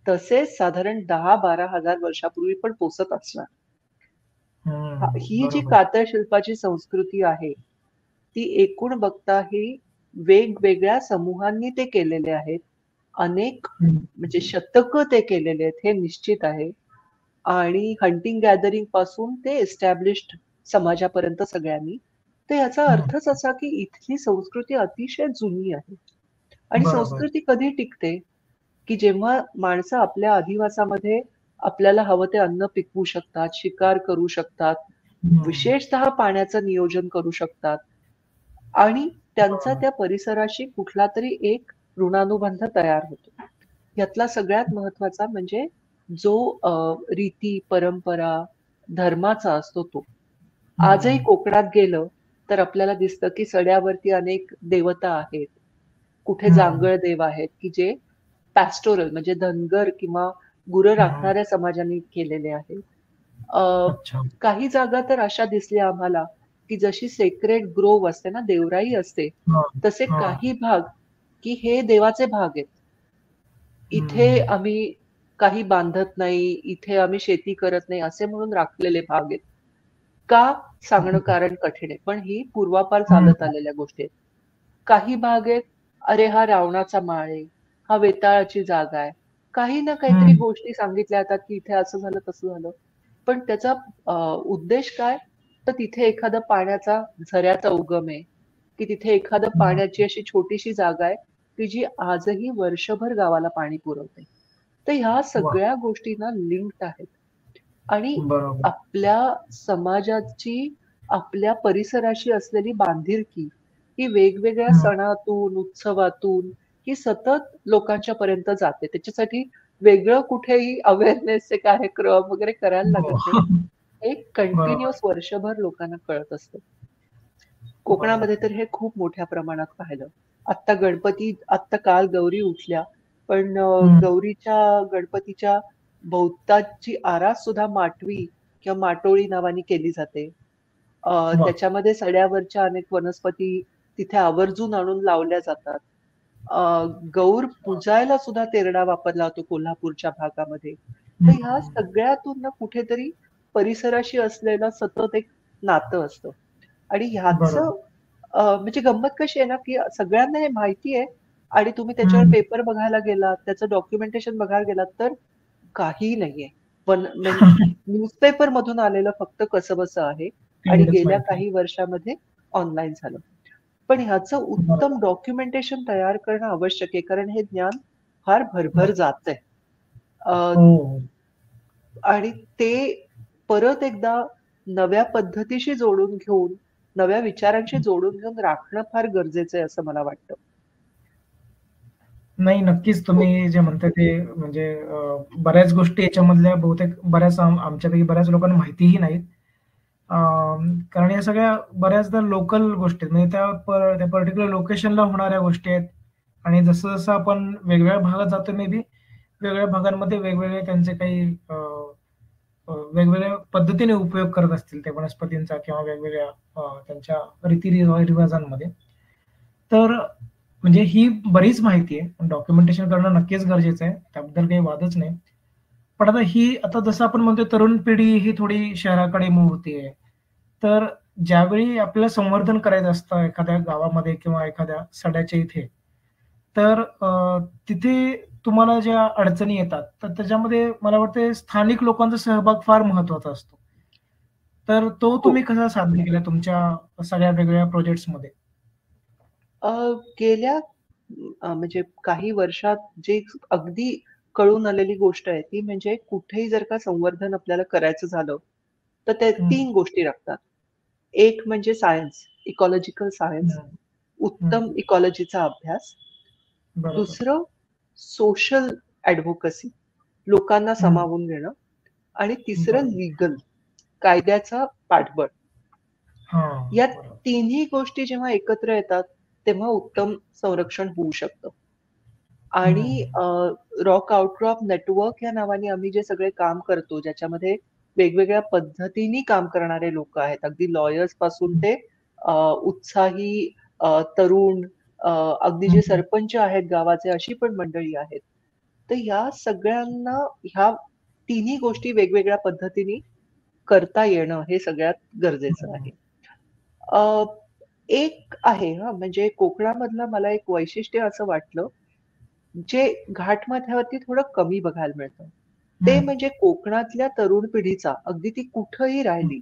तसेच साधारण 10-12 हजार वर्षापूर्वी पण पोचत असणार. ही जी बरोबर. कातळ शिल्पाची संस्कृती आहे, ती एकूण बघता ही वेगवेगळ्या समूहांनी ते केलेले आहेत. अनेक हं, म्हणजे शतकं ते केलेले आहेत हे निश्चित आहे. आणि हंटिंग गॅदरिंग पासून ते एस्टॅब्लिश्ड समाजापर्यंत सगळ्यांनी. तर याचा हं. अर्थच असा की इथली संस्कृती अतिशय जुनी आहे. आणि बरोबर. संस्कृती कधी टिकते, की जेव्हा माणसं आपल्या अधिवासामध्ये आपल्याला हवं ते अन्न पिकवू शकतात, शिकार करू शकतात, हं. विशेषतः पाण्याचं नियोजन करू शकतात आणि त्यांचा बरोबर. त्या परिसराशी कुठलातरी एक ऋणानुबंध तयार होतो. यातला सगळ्यात महत्वाचा म्हणजे जो रीती, परंपरा, धर्माचा असतो तो. आजही हं, कोकणात गेलं तर आपल्याला दिसतं, की सड्यावरती अनेक देवता आहेत. कुठे हं. जांगळ देव आहेत, की जे पॅस्टोरल म्हणजे धनगर किंवा गुरं हं. राखणाऱ्या समाजांनी केलेले आहेत. अ, अच्छा. काही जागा तर अशा दिसल्या आम्हाला, की जशी सेक्रेड ग्रोव्ह असते ना, देवराई असते, हां, तसे हां. काही भाग, की हे देवाचे भाग आहेत. इथे हं. आम्ही काही बांधत नाही, इथे आम्ही शेती करत नाही, असे म्हणून राखलेले भाग आहेत. का? सांगणं कारण कठीण आहे. पण ही पूर्वापार हं. चालत आलेल्या गोष्टी आहेत. काही भाग आहेत, अरे हा रावणाचा माळ आहे, हा वेताळाची जागा आहे. काही ना काहीतरी हं. गोष्टी सांगितल्या जातात, की इथे असं झालं, तसं झालं. पण त्याचा उद्देश काय? तर तिथे एखादा पाण्याचा झऱ्याचा उगम आहे, की तिथे एखादं हं. पाण्याची अशी छोटीशी जागा आहे, की जी आजही वर्षभर गावाला पाणी पुरवते. तर ह्या वाह! सगळ्या गोष्टींना लिंक्ड आहेत. आणि बरोबर. आपल्या समाजाची, आपल्या परिसराशी असलेली बांधिलकी ही वेगवेगळ्या हं. सणातून, उत्सवातून ही सतत लोकांच्या पर्यंत जाते. त्याच्यासाठी वेगळं कुठेही अवेअरनेसचे कार्यक्रम वगैरे करायला हो. लागत नाही. एक बरोबर, कंटिन्युअस वर्षभर लोकांना कळत असतं. बरोबर. कोकणामध्ये तर हे खूप मोठ्या प्रमाणात पाहिलं. आत्ता काल गौरी उठल्या, पण हं. गौरीच्या गणपतीच्या भोवताची आरास सुद्धा माटवी किंवा माटोळी नावाने केली जाते. वाह! त्याच्यामध्ये सड्यावरच्या अनेक वनस्पती तिथे आवर्जून आणून लावल्या जातात. अ, गौर वाह! पुजायला सुद्धा तेरडा वापरला जातो कोल्हापूरच्या भागामध्ये. तर ह्या हं. सगळ्यातून ना कुठेतरी परिसराशी असलेलं सतत एक नातं असतं. आणि बरोबर. ह्याचं म्हणजे गंमत कशी आहे ना, की सगळ्यांना हे माहिती आहे आणि तुम्ही त्याच्यावर हं. पेपर बघायला गेलात, त्याचं डॉक्युमेंटेशन बघायला गेलात, तर काहीही नाहीये. पण न्यूजपेपर मधून आलेलं फक्त कसंबसं आहे आणि तेवढंच गेल्या माहिती आहे. काही वर्षामध्ये ऑनलाईन झालं. पण ह्याचं उत्तम बरोबर. डॉक्युमेंटेशन तयार करणं आवश्यक आहे, कारण हे ज्ञान फार भरभर नक्की. जातंय. अ, हो, हो. आणि ते परत एकदा नव्या पद्धतीशी जोडून घेऊन, नव्या विचारांशी जोडून घेऊन राखणं फार गरजेचं आहे असं मला वाटतं. नाही, नक्कीच हो. तुम्ही जे म्हणताय ते म्हणजे बऱ्याच गोष्टी याच्यामधल्या बहुतेक बऱ्याच आमच्यापैकी बऱ्याच लोकांना माहितीही नाहीत. कारण या सगळ्या बऱ्याचदा लोकल गोष्टी आहेत. म्हणजे त्या पर्टिक्युलर लोकेशनला होणाऱ्या गोष्टी आहेत आणि जसं-जसं आपण वेगवेगळ्या भागात जातो मे बी वेगवेगळ्या भागांमध्ये वेगवेगळे त्यांचे काही वेगवेगळ्या पद्धतीने उपयोग करत असतील त्या वनस्पतींचा किंवा वेगवेगळ्या त्यांच्या रिवाजांमध्ये. तर म्हणजे ही बरीच माहिती आहे. डॉक्युमेंटेशन करणं नक्कीच गरजेचं आहे. त्याबद्दल काही वादच नाही. पण आता जसं आपण म्हणतोय तरुण पिढी ही थोडी शहराकडे मूव्ह होतीये. तर ज्यावेळी आपल्याला संवर्धन करायचं असतं एखाद्या गावामध्ये किंवा एखाद्या सड्याच्या इथे, तर तिथे तुम्हाला ज्या अडचणी येतात, तर त्याच्यामध्ये मला वाटतंय स्थानिक लोकांचा सहभाग फार महत्त्वाचा असतो. तर तो हो. तुम्ही कसा साध्य केला तुमच्या सगळ्या वेगवेगळ्या प्रोजेक्ट्समध्ये? अ, गेल्या म्हणजे काही वर्षात जे अगदी कळून आलेली गोष्ट आहे, ती म्हणजे कुठेही जर का संवर्धन आपल्याला करायचं झालं, तर त्या हं, 3 गोष्टी लागतात. एक म्हणजे सायन्स, इकॉलॉजिकल सायन्स, हं, हं. उत्तम इकॉलॉजीचा अभ्यास. बरोबर. दुसरं सोशल ऍडव्होकसी, लोकांना सामावून घेणं, आणि तिसरं लीगल, कायद्याचा पाठबळ. या तिन्ही गोष्टी जेव्हा एकत्र येतात तेव्हा उत्तम संरक्षण होऊ शकतं. आणि रॉक आउटक्रॉप नेटवर्क या नावाने आम्ही जे सगळे काम करतो, ज्याच्यामध्ये वेगवेगळ्या पद्धतीने काम करणारे लोक आहेत, अगदी लॉयर्स पासून ते उत्साही तरुण, अगदी जे सरपंच आहेत गावाचे, अशी पण मंडळी आहेत. तर या सगळ्यांना ह्या तिन्ही गोष्टी वेगवेगळ्या पद्धतीने करता येणं हे सगळ्यात गरजेचं आहे. एक आहे म्हणजे कोकणामधलं मला एक वैशिष्ट्य असं वाटलं, जे घाटमाथ्यावरती थोडं कमी बघायला मिळतं, ते म्हणजे कोकणातल्या तरुण पिढीचा, अगदी ती कुठंही राहिली,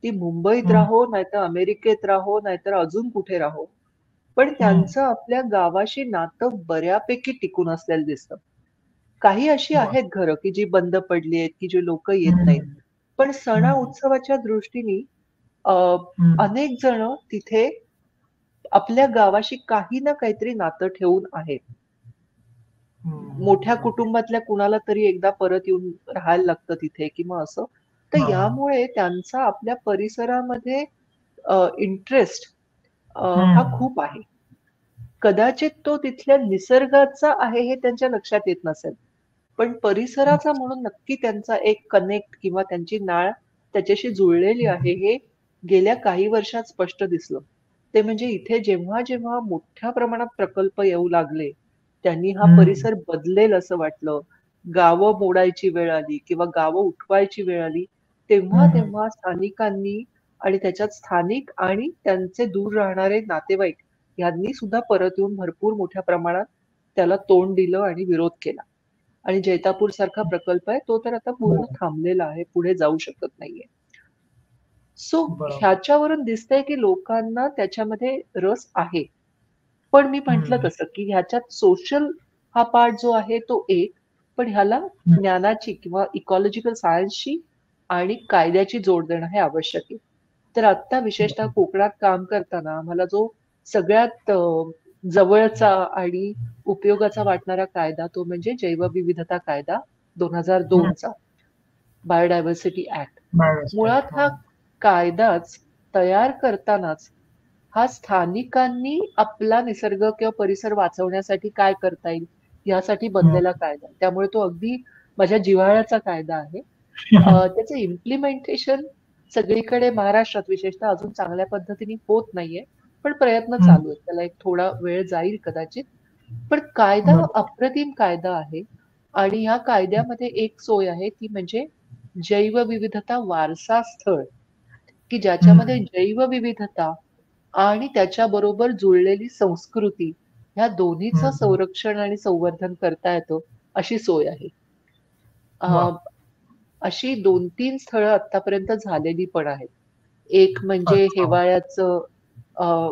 ती मुंबईत राहो, नाहीतर अमेरिकेत राहो, नाहीतर अजून कुठे राहो, पण त्यांचं आपल्या गावाशी नातं बऱ्यापैकी टिकून असलेलं दिसतं. काही अशी आहेत घरं की जी बंद पडली आहेत, की जे लोक येत नाहीत, पण सणा उत्सवाच्या दृष्टीने अनेक जण तिथे आपल्या गावाशी काही ना काहीतरी नातं ठेवून आहेत. मोठ्या कुटुंबातल्या कुणाला तरी एकदा परत येऊन राहायला लागतं तिथे किंवा असं. तर यामुळे त्यांचा आपल्या परिसरामध्ये इंटरेस्ट हा खूप आहे. कदाचित तो तिथल्या निसर्गाचा आहे हे त्यांच्या लक्षात येत नसेल, पण परिसराचा म्हणून नक्की त्यांचा एक कनेक्ट किंवा त्यांची नाळ त्याच्याशी जुळलेली आहे हे गेल्या काही वर्षात स्पष्ट दिसलं. ते म्हणजे इथे जेव्हा जेव्हा मोठ्या प्रमाणात प्रकल्प येऊ लागले, त्यांनी हा परिसर बदलेल असं वाटलं, गावं मोडायची वेळ आली किंवा गावं उठवायची वेळ आली, तेव्हा तेव्हा स्थानिकांनी आणि त्याच्यात स्थानिक आणि त्यांचे दूर राहणारे नातेवाईक यांनी सुद्धा परत येऊन भरपूर मोठ्या प्रमाणात त्याला तोंड दिलं आणि विरोध केला. आणि जैतापूर सारखा प्रकल्प आहे तो तर आता पूर्ण थांबलेला आहे, पुढे जाऊ शकत नाहीये. सो ह्याच्यावरून दिसतंय की लोकांना त्याच्यामध्ये रस आहे. पण मी म्हंटल तसं की ह्याच्यात सोशल हा पार्ट जो आहे तो एक, पण ह्याला ज्ञानाची किंवा इकॉलॉजिकल सायन्सची आणि कायद्याची जोड देणं हे आवश्यक आहे. तर आता विशेषतः कोकणात काम करताना आम्हाला जो सगळ्यात जवळचा आणि उपयोगाचा वाटणारा कायदा तो म्हणजे जैवविविधता कायदा 2002चा, बायोडायव्हर्सिटी ऍक्ट. मुळात हा कायदाच तयार करतानाच हा स्थानिकांनी आपला निसर्ग किंवा परिसर वाचवण्यासाठी काय करता येईल यासाठी बनलेला कायदा. त्यामुळे तो अगदी माझ्या जिव्हाळ्याचा कायदा आहे. त्याचं इम्प्लिमेंटेशन सगळीकडे महाराष्ट्रात विशेषतः अजून चांगल्या पद्धतीने होत नाहीये, पण प्रयत्न चालू आहेत. त्याला एक थोडा वेळ जाईल कदाचित, पण कायदा अप्रतिम कायदा आहे. आणि या कायद्यामध्ये एक सोय आहे ती म्हणजे जैवविविधता वारसा स्थळ, की ज्याच्यामध्ये जैवविविधता आणि त्याच्याबरोबर जुळलेली संस्कृती ह्या दोन्हीचं संरक्षण आणि संवर्धन करता येतं अशी सोय आहे. अशी 2-3 स्थळं आतापर्यंत झालेली पण आहेत. एक म्हणजे हिवाळ्याचं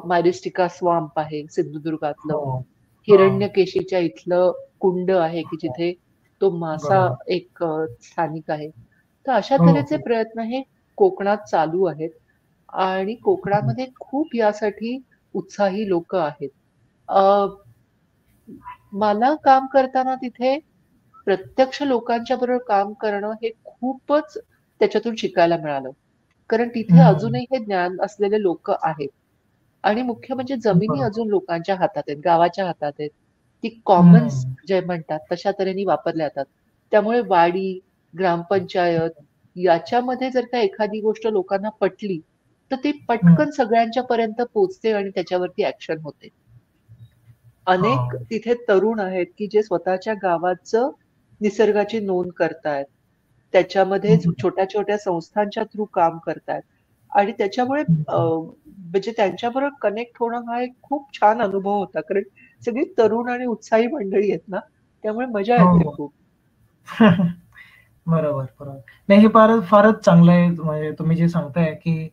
मारिस्टिका स्वाम्प आहे सिंधुदुर्गातलं, हिरण्यकेशीच्या इथलं कुंड आहे की जिथे तो मासा एक स्थानिक आहे. तर अशा तऱ्हेचे प्रयत्न हे कोकणात चालू आहेत आणि कोकणामध्ये खूप यासाठी उत्साही लोक आहेत. मला काम करताना तिथे प्रत्यक्ष लोकांच्या बरोबर काम करणं हे खूपच त्याच्यातून शिकायला मिळालं, कारण तिथे अजूनही हे ज्ञान असलेले लोक आहेत आणि मुख्य म्हणजे जमिनी अजून लोकांच्या हातात आहेत, गावाच्या हातात आहेत. ती कॉमन्स जे म्हणतात तशा तऱ्हेने वापरल्या जातात. त्यामुळे वाडी, ग्रामपंचायत याच्यामध्ये जर का एखादी गोष्ट लोकांना पटली तर ती पटकन सगळ्यांच्या पर्यंत पोहोचते आणि त्याच्यावरती ऍक्शन होते. अनेक तिथे तरुण आहेत की जे स्वतःच्या गावाचं निसर्गाची नोंद करतायत, त्याच्यामध्ये छोट्या छोट्या संस्थांच्या थ्रू काम करतायत आणि त्याच्यामुळे म्हणजे त्यांच्याबरोबर कनेक्ट होणं हा एक खूप छान अनुभव होता, कारण सगळी तरुण आणि उत्साही मंडळी आहेत ना, त्यामुळे मजा येते खूप. बरोबर बरोबर. नाही, हे फारच चांगलं आहे. म्हणजे तुम्ही जे सांगताय की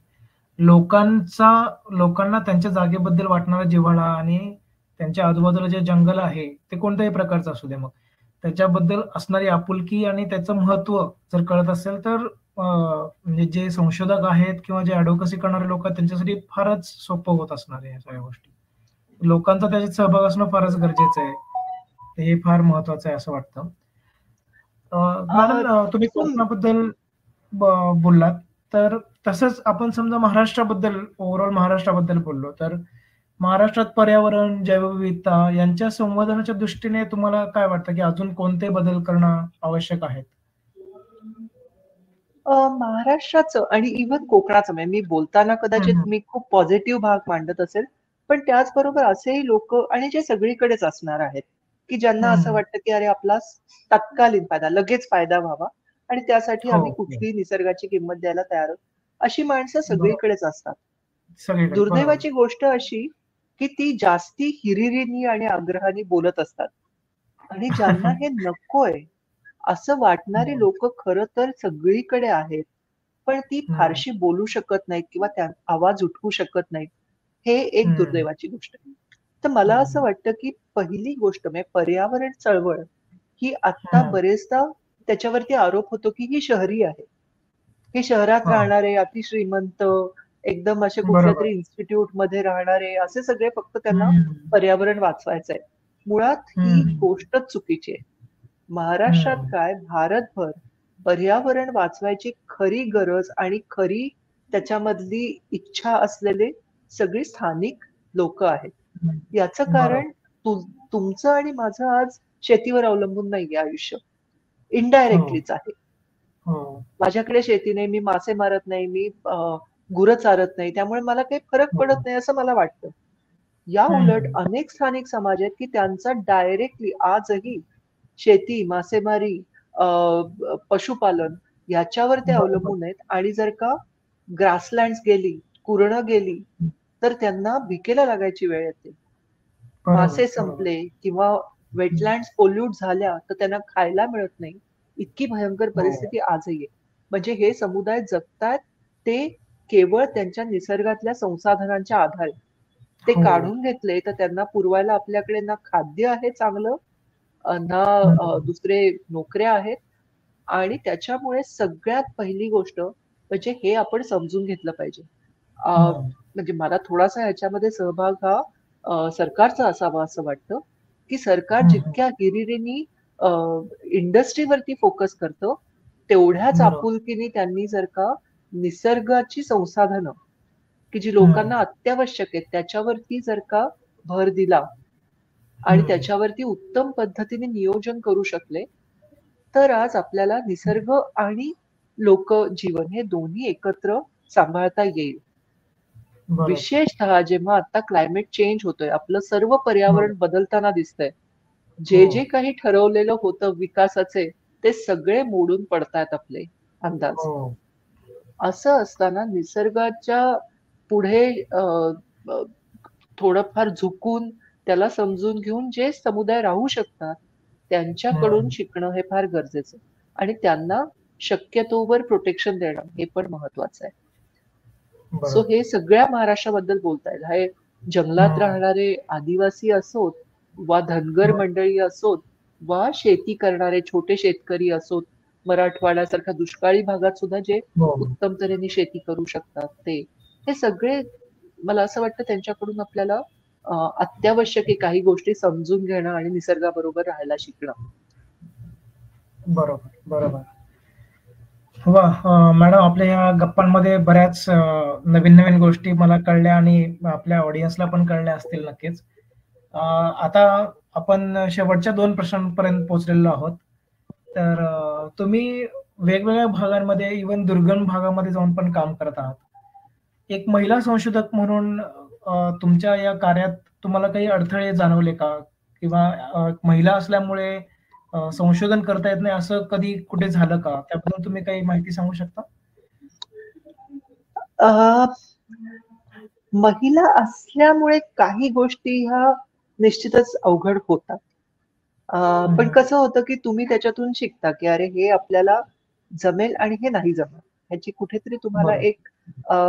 लोकांना त्यांच्या जागेबद्दल वाटणारा जिव्हाळा आणि त्यांच्या आजूबाजूला जे जंगल आहे ते कोणत्याही प्रकारचं असू दे, मग त्याच्याबद्दल असणारी आपुलकी आणि त्याचं महत्व जर कळत असेल तर म्हणजे जे संशोधक आहेत किंवा जे ऍडव्होकसी करणारे लोक आहेत त्यांच्यासाठी फारच सोपं होत असणार आहे या सगळ्या गोष्टी. लोकांचा त्याच्यात सहभाग असणं फारच गरजेचं आहे. हे फार महत्वाचं आहे असं वाटतं. मॅडम, तुम्ही सो कोकणाबद्दल बोललात, तर तसंच आपण समजा महाराष्ट्राबद्दल, ओव्हरऑल महाराष्ट्राबद्दल बोललो, तर महाराष्ट्रात पर्यावरण, जैवविविधता यांच्या संवर्धनाच्या दृष्टीने तुम्हाला काय वाटतं, की अजून कोणते बदल करणं आवश्यक आहेत? महाराष्ट्राचं आणि इव्हन कोकणाचं, म्हणजे मी बोलताना हं, कदाचित हं. मी खूप पॉझिटिव्ह भाग मांडत असेल, पण त्याचबरोबर असेही लोक आणि जे सगळीकडेच असणार आहेत, की ज्यांना असं हं. वाटतं की अरे आपला तत्कालीन फायदा, लगेच फायदा व्हावा आणि त्यासाठी हो, आम्ही हो. कुठलीही निसर्गाची किंमत द्यायला तयार आहोत. अशी माणसं बरोबर. सगळीकडेच असतात. सगळीकडे. बरोबर. दुर्दैवाची गोष्ट अशी की ती जास्ती हिरिरीनी आणि आग्रहाने बोलत असतात आणि ज्यांना हे नकोय असं वाटणारी हं, लोक खरं तर सगळीकडे आहेत, पण ती हं, फारशी बोलू शकत नाहीत किंवा त्या आवाज उठवू शकत नाहीत. हे एक हं, दुर्दैवाची गोष्ट आहे. तर मला असं हं, वाटतं की पहिली गोष्ट म्हणजे पर्यावरण चळवळ ही आता हं. बरेचदा त्याच्यावरती आरोप होतो की ही शहरी आहे. हे शहरात हां. राहणारे अतिश्रीमंत, एकदम असे कुठल्या बरोबर. तरी इन्स्टिट्यूट मध्ये राहणारे असे सगळे फक्त त्यांना हं, पर्यावरण वाचवायचंय. मुळात ही हं, गोष्टच चुकीची आहे. महाराष्ट्रात हं. काय भारतभर पर्यावरण वाचवायची खरी गरज आणि खरी त्याच्यामधली इच्छा असलेले सगळी स्थानिक लोक आहेत. हं. याचं बरोबर. कारण तुमचं आणि माझं आज शेतीवर अवलंबून नाहीये आयुष्य. हो, इनडायरेक्टलीच आहे. हो. माझ्याकडे शेती नाही, मी मासे मारत नाही, मी गुरं चारत नाही, त्यामुळे मला काही फरक पडत हो. नाही असं मला वाटतं. या उलट हं. अनेक स्थानिक समाज आहेत की त्यांचा डायरेक्टली आजही शेती, मासेमारी, पशुपालन याच्यावर ते बरोबर. अवलंबून आहेत आणि जर का ग्रासलँड्स गेली, कुरणं गेली, तर त्यांना भिकेला लागायची वेळ येते. बरोबर, मासे बरोबर. संपले किंवा हं. वेटलँड्स पोल्यूट झाल्या तर त्यांना खायला मिळत नाही. इतकी भयंकर हो. परिस्थिती आजही आहे. म्हणजे हे समुदाय जगतायत ते केवळ त्यांच्या निसर्गातल्या संसाधनांच्या आधारे. ते हो. काढून घेतले तर त्यांना पुरवायला आपल्याकडे ना खाद्य आहे चांगलं, ना हं. दुसरे नोकऱ्या आहेत आणि त्याच्यामुळे सगळ्यात पहिली गोष्ट म्हणजे हे आपण समजून घेतलं पाहिजे. अ, हं. म्हणजे मला थोडासा ह्याच्यामध्ये सहभाग हा सरकारचा असावा असं वाटतं, की सरकार हं, हं. जितक्या हिरिरीने अ, इंडस्ट्रीवरती फोकस करतं, तेवढ्याच बरोबर. आपुलकीने त्यांनी जर का निसर्गाची संसाधनं, की जी हं, लोकांना अत्यावश्यक आहेत, त्याच्यावरती जर का भर दिला आणि हं. त्याच्यावरती उत्तम पद्धतीने नियोजन करू शकले, तर आज आपल्याला निसर्ग आणि लोकजीवन हे दोन्ही एकत्र सांभाळता येईल. बरोबर. विशेषतः जेव्हा आता क्लायमेट चेंज होतोय, आपलं सर्व हो, पर्यावरण बदलताना दिसतंय. हो, जे काही ठरवलेलं होतं विकासाचे, ते सगळे मोडून पडतायत आपले अंदाज. हो. असं असताना निसर्गाच्या पुढे अ, अ, थोडंफार झुकून त्याला समजून घेऊन जे समुदाय राहू शकतात, त्यांच्याकडून हं. शिकणं हे फार गरजेचं आहे. आणि त्यांना शक्यतोवर प्रोटेक्शन देणं हे पण महत्वाचं आहे. सो बरोबर. हे सगळ्या महाराष्ट्राबद्दल बोलतायत. हे जंगलात हं. राहणारे आदिवासी असोत, वा धनगर बरं. मंडळी असोत, वा शेती करणारे छोटे शेतकरी असोत, मराठवाड्यासारख्या दुष्काळी भागात सुद्धा जे हो. उत्तम तऱ्हेने शेती करू शकतात ते. हे सगळे मला असं वाटतं त्यांच्याकडून आपल्याला अत्यावश्यक आहे काही गोष्टी समजून घेणं आणि निसर्गाबरोबर राहायला शिकणं. बरोबर, बरोबर. वाह! मॅडम, आपल्या या गप्पांमध्ये बऱ्याच नवीन-नवीन गोष्टी मला कळल्या आणि आपल्या ऑडियन्सला पण कळल्या असतील नक्कीच. आता आपण शेवटच्या 2 प्रश्नांपर्यंत पोहोचलेलो आहोत. तर तुम्ही वेगवेगळ्या भागांमध्ये इव्हन दुर्गम भागामध्ये जाऊन पण काम करत आहात. एक महिला संशोधक म्हणून तुमच्या या कार्यात तुम्हाला काही अडथळे जाणवले का? किंवा महिला असल्यामुळे संशोधन करता येत नाही असं कधी कुठे झालं का? त्याबद्दल तुम्ही काही माहिती सांगू शकता? अ, महिला असल्यामुळे काही गोष्टी ह्या निश्चितच अवघड होतात. पण हं, कसं होतं, की तुम्ही त्याच्यातून शिकता, की अरे हे आपल्याला जमेल आणि हे नाही जमणार. ह्याची कुठेतरी तुम्हाला बरोबर. एक अ,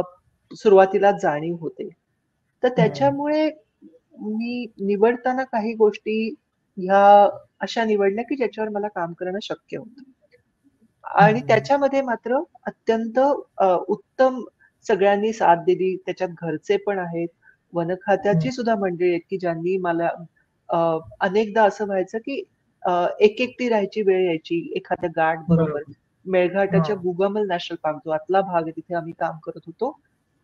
सुरुवातीला जाणीव होते. तर हं, त्याच्यामुळे मी निवडताना काही गोष्टी ह्या अशा निवडल्या, की ज्याच्यावर मला काम करणं शक्य होतं. आणि हं, त्याच्यामध्ये मात्र अत्यंत उत्तम सगळ्यांनी साथ दिली. त्याच्यात घरचे पण आहेत, वन हं, खात्याची सुद्धा मंडळी आहेत, की ज्यांनी मला अ, अनेकदा असं व्हायचं, की एक एकटी राहायची वेळ यायची एखाद्या गार्ड बरोबर. बरोबर. मेळघाटाच्या हां. गुगमल नॅशनल पार्क जो आतला भाग आहे तिथे आम्ही काम करत होतो.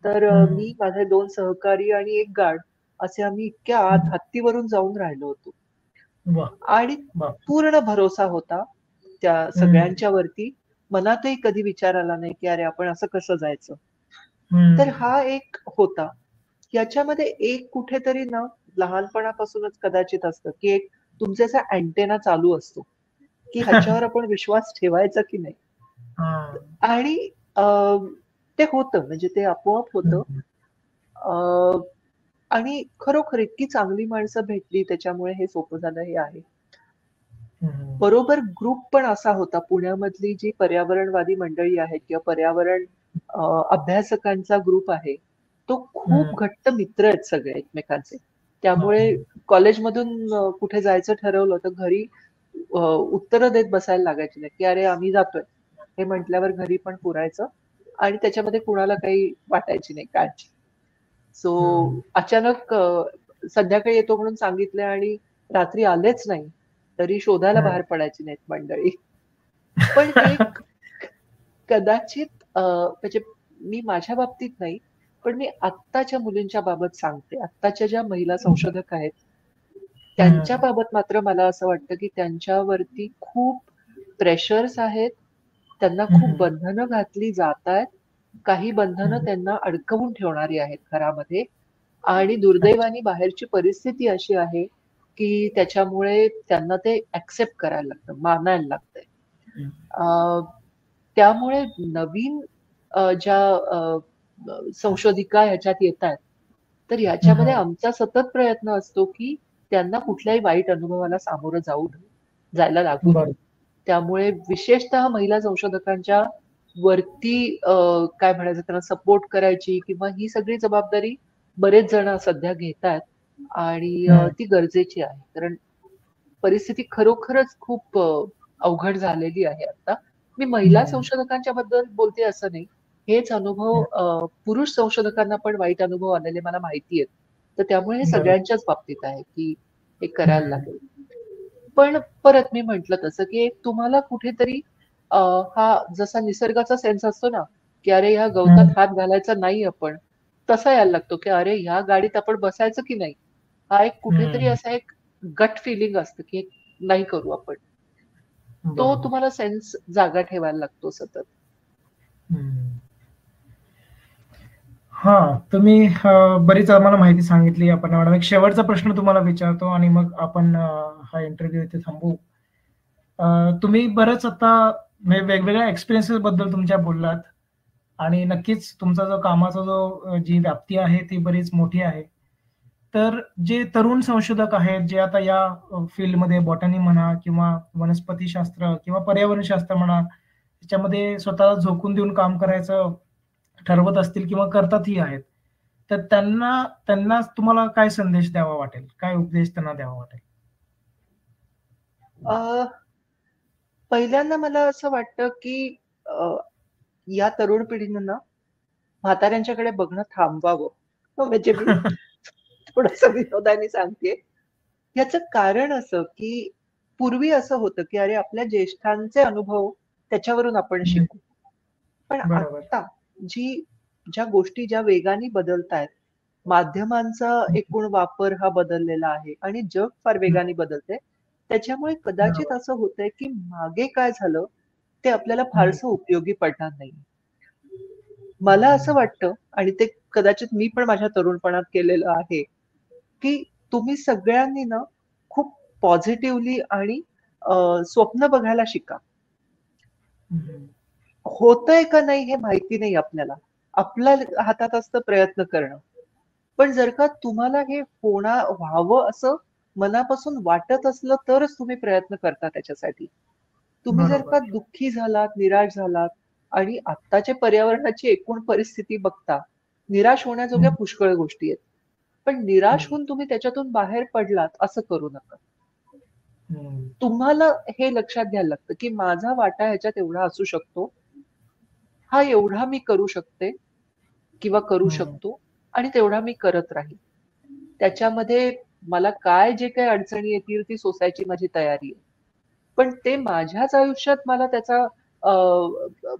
तर हं, मी, माझे 2 सहकारी आणि एक गार्ड असे आम्ही इतक्या आत हं. हत्तीवरून जाऊन राहिलो होतो. वाह! आणि बापरे! पूर्ण भरोसा होता त्या हं, सगळ्यांच्या वरती. मनातही कधी विचार आला नाही, की अरे आपण असं कसं जायचं? तर हं. हा एक होता. याच्यामध्ये एक कुठेतरी ना लहानपणापासूनच कदाचित असतं, की एक तुमचा असा अँटेना चालू असतो, की ह्याच्यावर आपण विश्वास ठेवायचा की नाही? हां. आणि अ, ते होतं म्हणजे ते आपोआप होतं. हं, अ, आणि खरोखर इतकी चांगली माणसं भेटली त्याच्यामुळे हे सोपं झालं हे आहे. हं, बरोबर ग्रुप पण असा होता पुण्यामधली जी पर्यावरणवादी मंडळी आहेत किंवा पर्यावरण अ, अभ्यासकांचा ग्रुप आहे, तो हं. खूप घट्ट मित्र आहेत सगळे एकमेकांचे. त्यामुळे हां. कॉलेजमधून कुठे जायचं ठरवलं तर घरी उत्तरं देत बसायला लागायची नाही, की "अरे आम्ही जातोय." हे म्हटल्यावर घरी पण पुरायचं आणि त्याच्यामध्ये कुणाला काही वाटायची नाही काळजी. सो हं. अचानक संध्याकाळी येतो म्हणून सांगितलंय आणि रात्री आलेच नाही, तरी शोधायला हं. बाहेर पडायची नाहीत मंडळी. पण हे कदाचित म्हणजे मी माझ्या बाबतीत नाही, पण मी आत्ताच्या मुलींच्या बाबत सांगते. आत्ताच्या ज्या महिला संशोधक आहेत, त्यांच्या हं. बाबत मात्र मला असं वाटतं, की त्यांच्यावरती खूप प्रेशर्स आहेत. त्यांना खूप हं. बंधनं घातली जातायत. काही बंधनं हं. त्यांना अडकवून ठेवणारी आहेत घरामध्ये आणि अच्छा. दुर्दैवाने बाहेरची परिस्थिती अशी आहे, की त्याच्यामुळे त्यांना ते एक्सेप्ट करायला लागतं, मानायला लागतंय. हं. अ, त्यामुळे नवीन ज्या संशोधिका ह्याच्यात येतायत, तर हं, ह्याच्यामध्ये हं. आमचा सतत प्रयत्न असतो, की त्यांना कुठल्याही वाईट अनुभवाला सामोरं जायला लागू नये. बरं. त्यामुळे विशेषतः महिला संशोधकांच्या वरती काय म्हणायचं त्यांना सपोर्ट करायची किंवा ही सगळी जबाबदारी बरेच जण सध्या घेतायत आणि हं. ती गरजेची आहे. कारण परिस्थिती खरोखरच खूप अवघड झालेली आहे आता. मी महिला हं. संशोधकांच्या बद्दल बोलते असं नाही. हेच अनुभव हं. पुरुष संशोधकांना पण वाईट अनुभव आलेले मला माहिती आहेत. तर त्यामुळे हे बरोबर. सगळ्यांच्याच बाबतीत आहे, की हे करायला हं. लागेल. पण परत मी म्हटलं तसं, की एक तुम्हाला कुठेतरी अ, हा जसा निसर्गाचा सेन्स असतो ना, की अरे ह्या गवतात हं. हात घालायचा नाही आपण. तसा यायला लागतो, की अरे ह्या गाडीत आपण बसायचं की नाही? हा एक कुठेतरी हं. असा एक गट फिलिंग असतं, की नाही करू आपण. तो बरोबर. तुम्हाला सेन्स जागा ठेवायला लागतो सतत. हं. हां, तुम्ही बरीच आम्हाला माहिती सांगितली आपण मॅडम. एक शेवटचा प्रश्न तुम्हाला विचारतो आणि मग आपण हा इंटरव्ह्यू इथे थांबवू. तुम्ही बरंच आता वेगवेगळ्या एक्सपिरियन्सेस बद्दल तुमच्या बोललात आणि नक्कीच तुमचा जो कामाचा जो जी व्याप्ती आहे ती बरीच मोठी आहे. तर जे तरुण संशोधक आहेत, जे आता या फील्डमध्ये बॉटनी म्हणा किंवा वनस्पतीशास्त्र किंवा पर्यावरणशास्त्र म्हणा, त्याच्यामध्ये स्वतःला झोकून देऊन काम करायचं ठरवत असतील किंवा करतातही आहेत. तर त्यांना त्यांना तुम्हाला काय संदेश द्यावा वाटेल? काय उपदेश त्यांना द्यावा वाटेल? अ, पहिल्यांदा मला असं वाटतं, की या तरुण पिढीनं ना म्हाताऱ्यांच्याकडे बघणं थांबवावं. म्हणजे मी थोडंसं विनोदाने सांगतेय. याचं कारण असं, की पूर्वी असं होतं, की अरे आपल्या ज्येष्ठांचे अनुभव त्याच्यावरून आपण हं, शिकू. पण बरोबर. आत्ता जी ज्या गोष्टी ज्या वेगाने बदलतायत, माध्यमांचा हं, एकूण वापर हा बदललेला आहे आणि जग फार हं, वेगाने बदलतंय. त्याच्यामुळे कदाचित बरोबर. असं होतंय, की मागे काय झालं, ते आपल्याला हं, फारसं उपयोगी पडणार नाही. मला असं हं, वाटतं आणि ते कदाचित मी पण माझ्या तरुणपणात केलेलं आहे, की तुम्ही सगळ्यांनी ना खूप पॉझिटिव्हली आणि स्वप्न बघायला शिका. हं, होतंय का नाही हे माहिती नाही आपल्याला. आपल्या हातात असतं प्रयत्न करणं. पण जर का तुम्हाला हे व्हावं असं मनापासून वाटत असलं तरच तुम्ही प्रयत्न करता त्याच्यासाठी. तुम्ही जर का बरोबर. दुःखी झालात, निराश झालात आणि आत्ताच्या पर्यावरणाची एकूण परिस्थिती बघता, निराश होण्याजोग्या हं, पुष्कळ गोष्टी आहेत. पण निराश हं, होऊन तुम्ही त्याच्यातून बाहेर पडलात असं करू नका. हं, तुम्हाला हे लक्षात घ्यायला लागतं, की माझा वाटा ह्याच्यात एवढा असू शकतो. हा एवढा मी करू शकते किंवा करू हं, शकतो आणि तेवढा मी करत राहील. त्याच्यामध्ये मला काय जे काही अडचणी येतील ती सोसायची माझी तयारी आहे. पण ते माझ्याच आयुष्यात मला त्याचा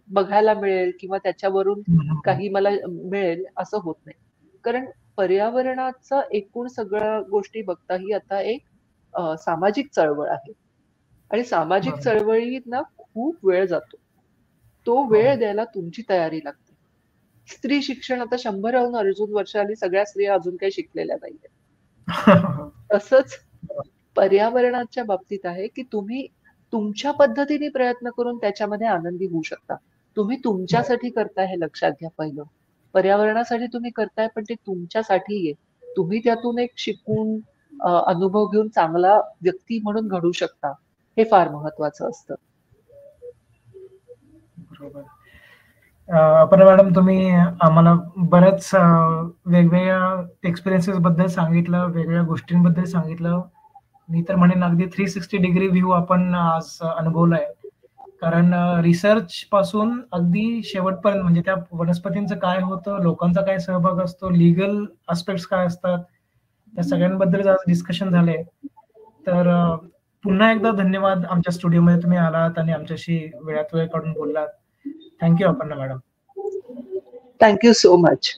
बघायला मिळेल किंवा त्याच्यावरून काही मला मिळेल असं होत नाही. कारण पर्यावरणाचा एकूण सगळ्या गोष्टी बघता ही आता एक सामाजिक चळवळ आहे आणि सामाजिक बरोबर. चळवळीत ना खूप वेळ जातो. तो हो. वेळ द्यायला तुमची तयारी लागते. स्त्री शिक्षण आता 100 अर्जुन वर्ष आली, सगळ्या स्त्रिया अजून काही शिकलेल्या नाहीये. तसंच पर्यावरणाच्या बाबतीत आहे, की तुम्ही तुमच्या पद्धतीने प्रयत्न करून त्याच्यामध्ये आनंदी होऊ शकता. तुम्ही तुमच्यासाठी करताय हे लक्षात घ्या पहिलं. पर्यावरणासाठी तुम्ही करताय, पण ते तुमच्यासाठी आहे. तुम्ही त्यातून एक शिकून अनुभव घेऊन चांगला व्यक्ती म्हणून घडू शकता. हे फार महत्वाचं असतं. बरोबर. अपर्णा मॅडम, तुम्ही आम्हाला बऱ्याच वेगवेगळ्या एक्सपिरियन्सेस बद्दल सांगितलं, वेगवेगळ्या गोष्टींबद्दल सांगितलं. मी तर म्हणेन अगदी 360 डिग्री व्ह्यू आपण आज अनुभवलाय. कारण रिसर्च पासून अगदी शेवटपर्यंत, म्हणजे त्या वनस्पतींचं काय होतं, लोकांचा काय सहभाग असतो, लीगल आस्पेक्ट्स काय असतात, त्या सगळ्यांबद्दल आज डिस्कशन झालंय. तर पुन्हा एकदा धन्यवाद, आमच्या स्टुडिओमध्ये तुम्ही आलात आणि आमच्याशी वेळात वेळ काढून बोललात. Thank you Aparna madam. Thank you so much.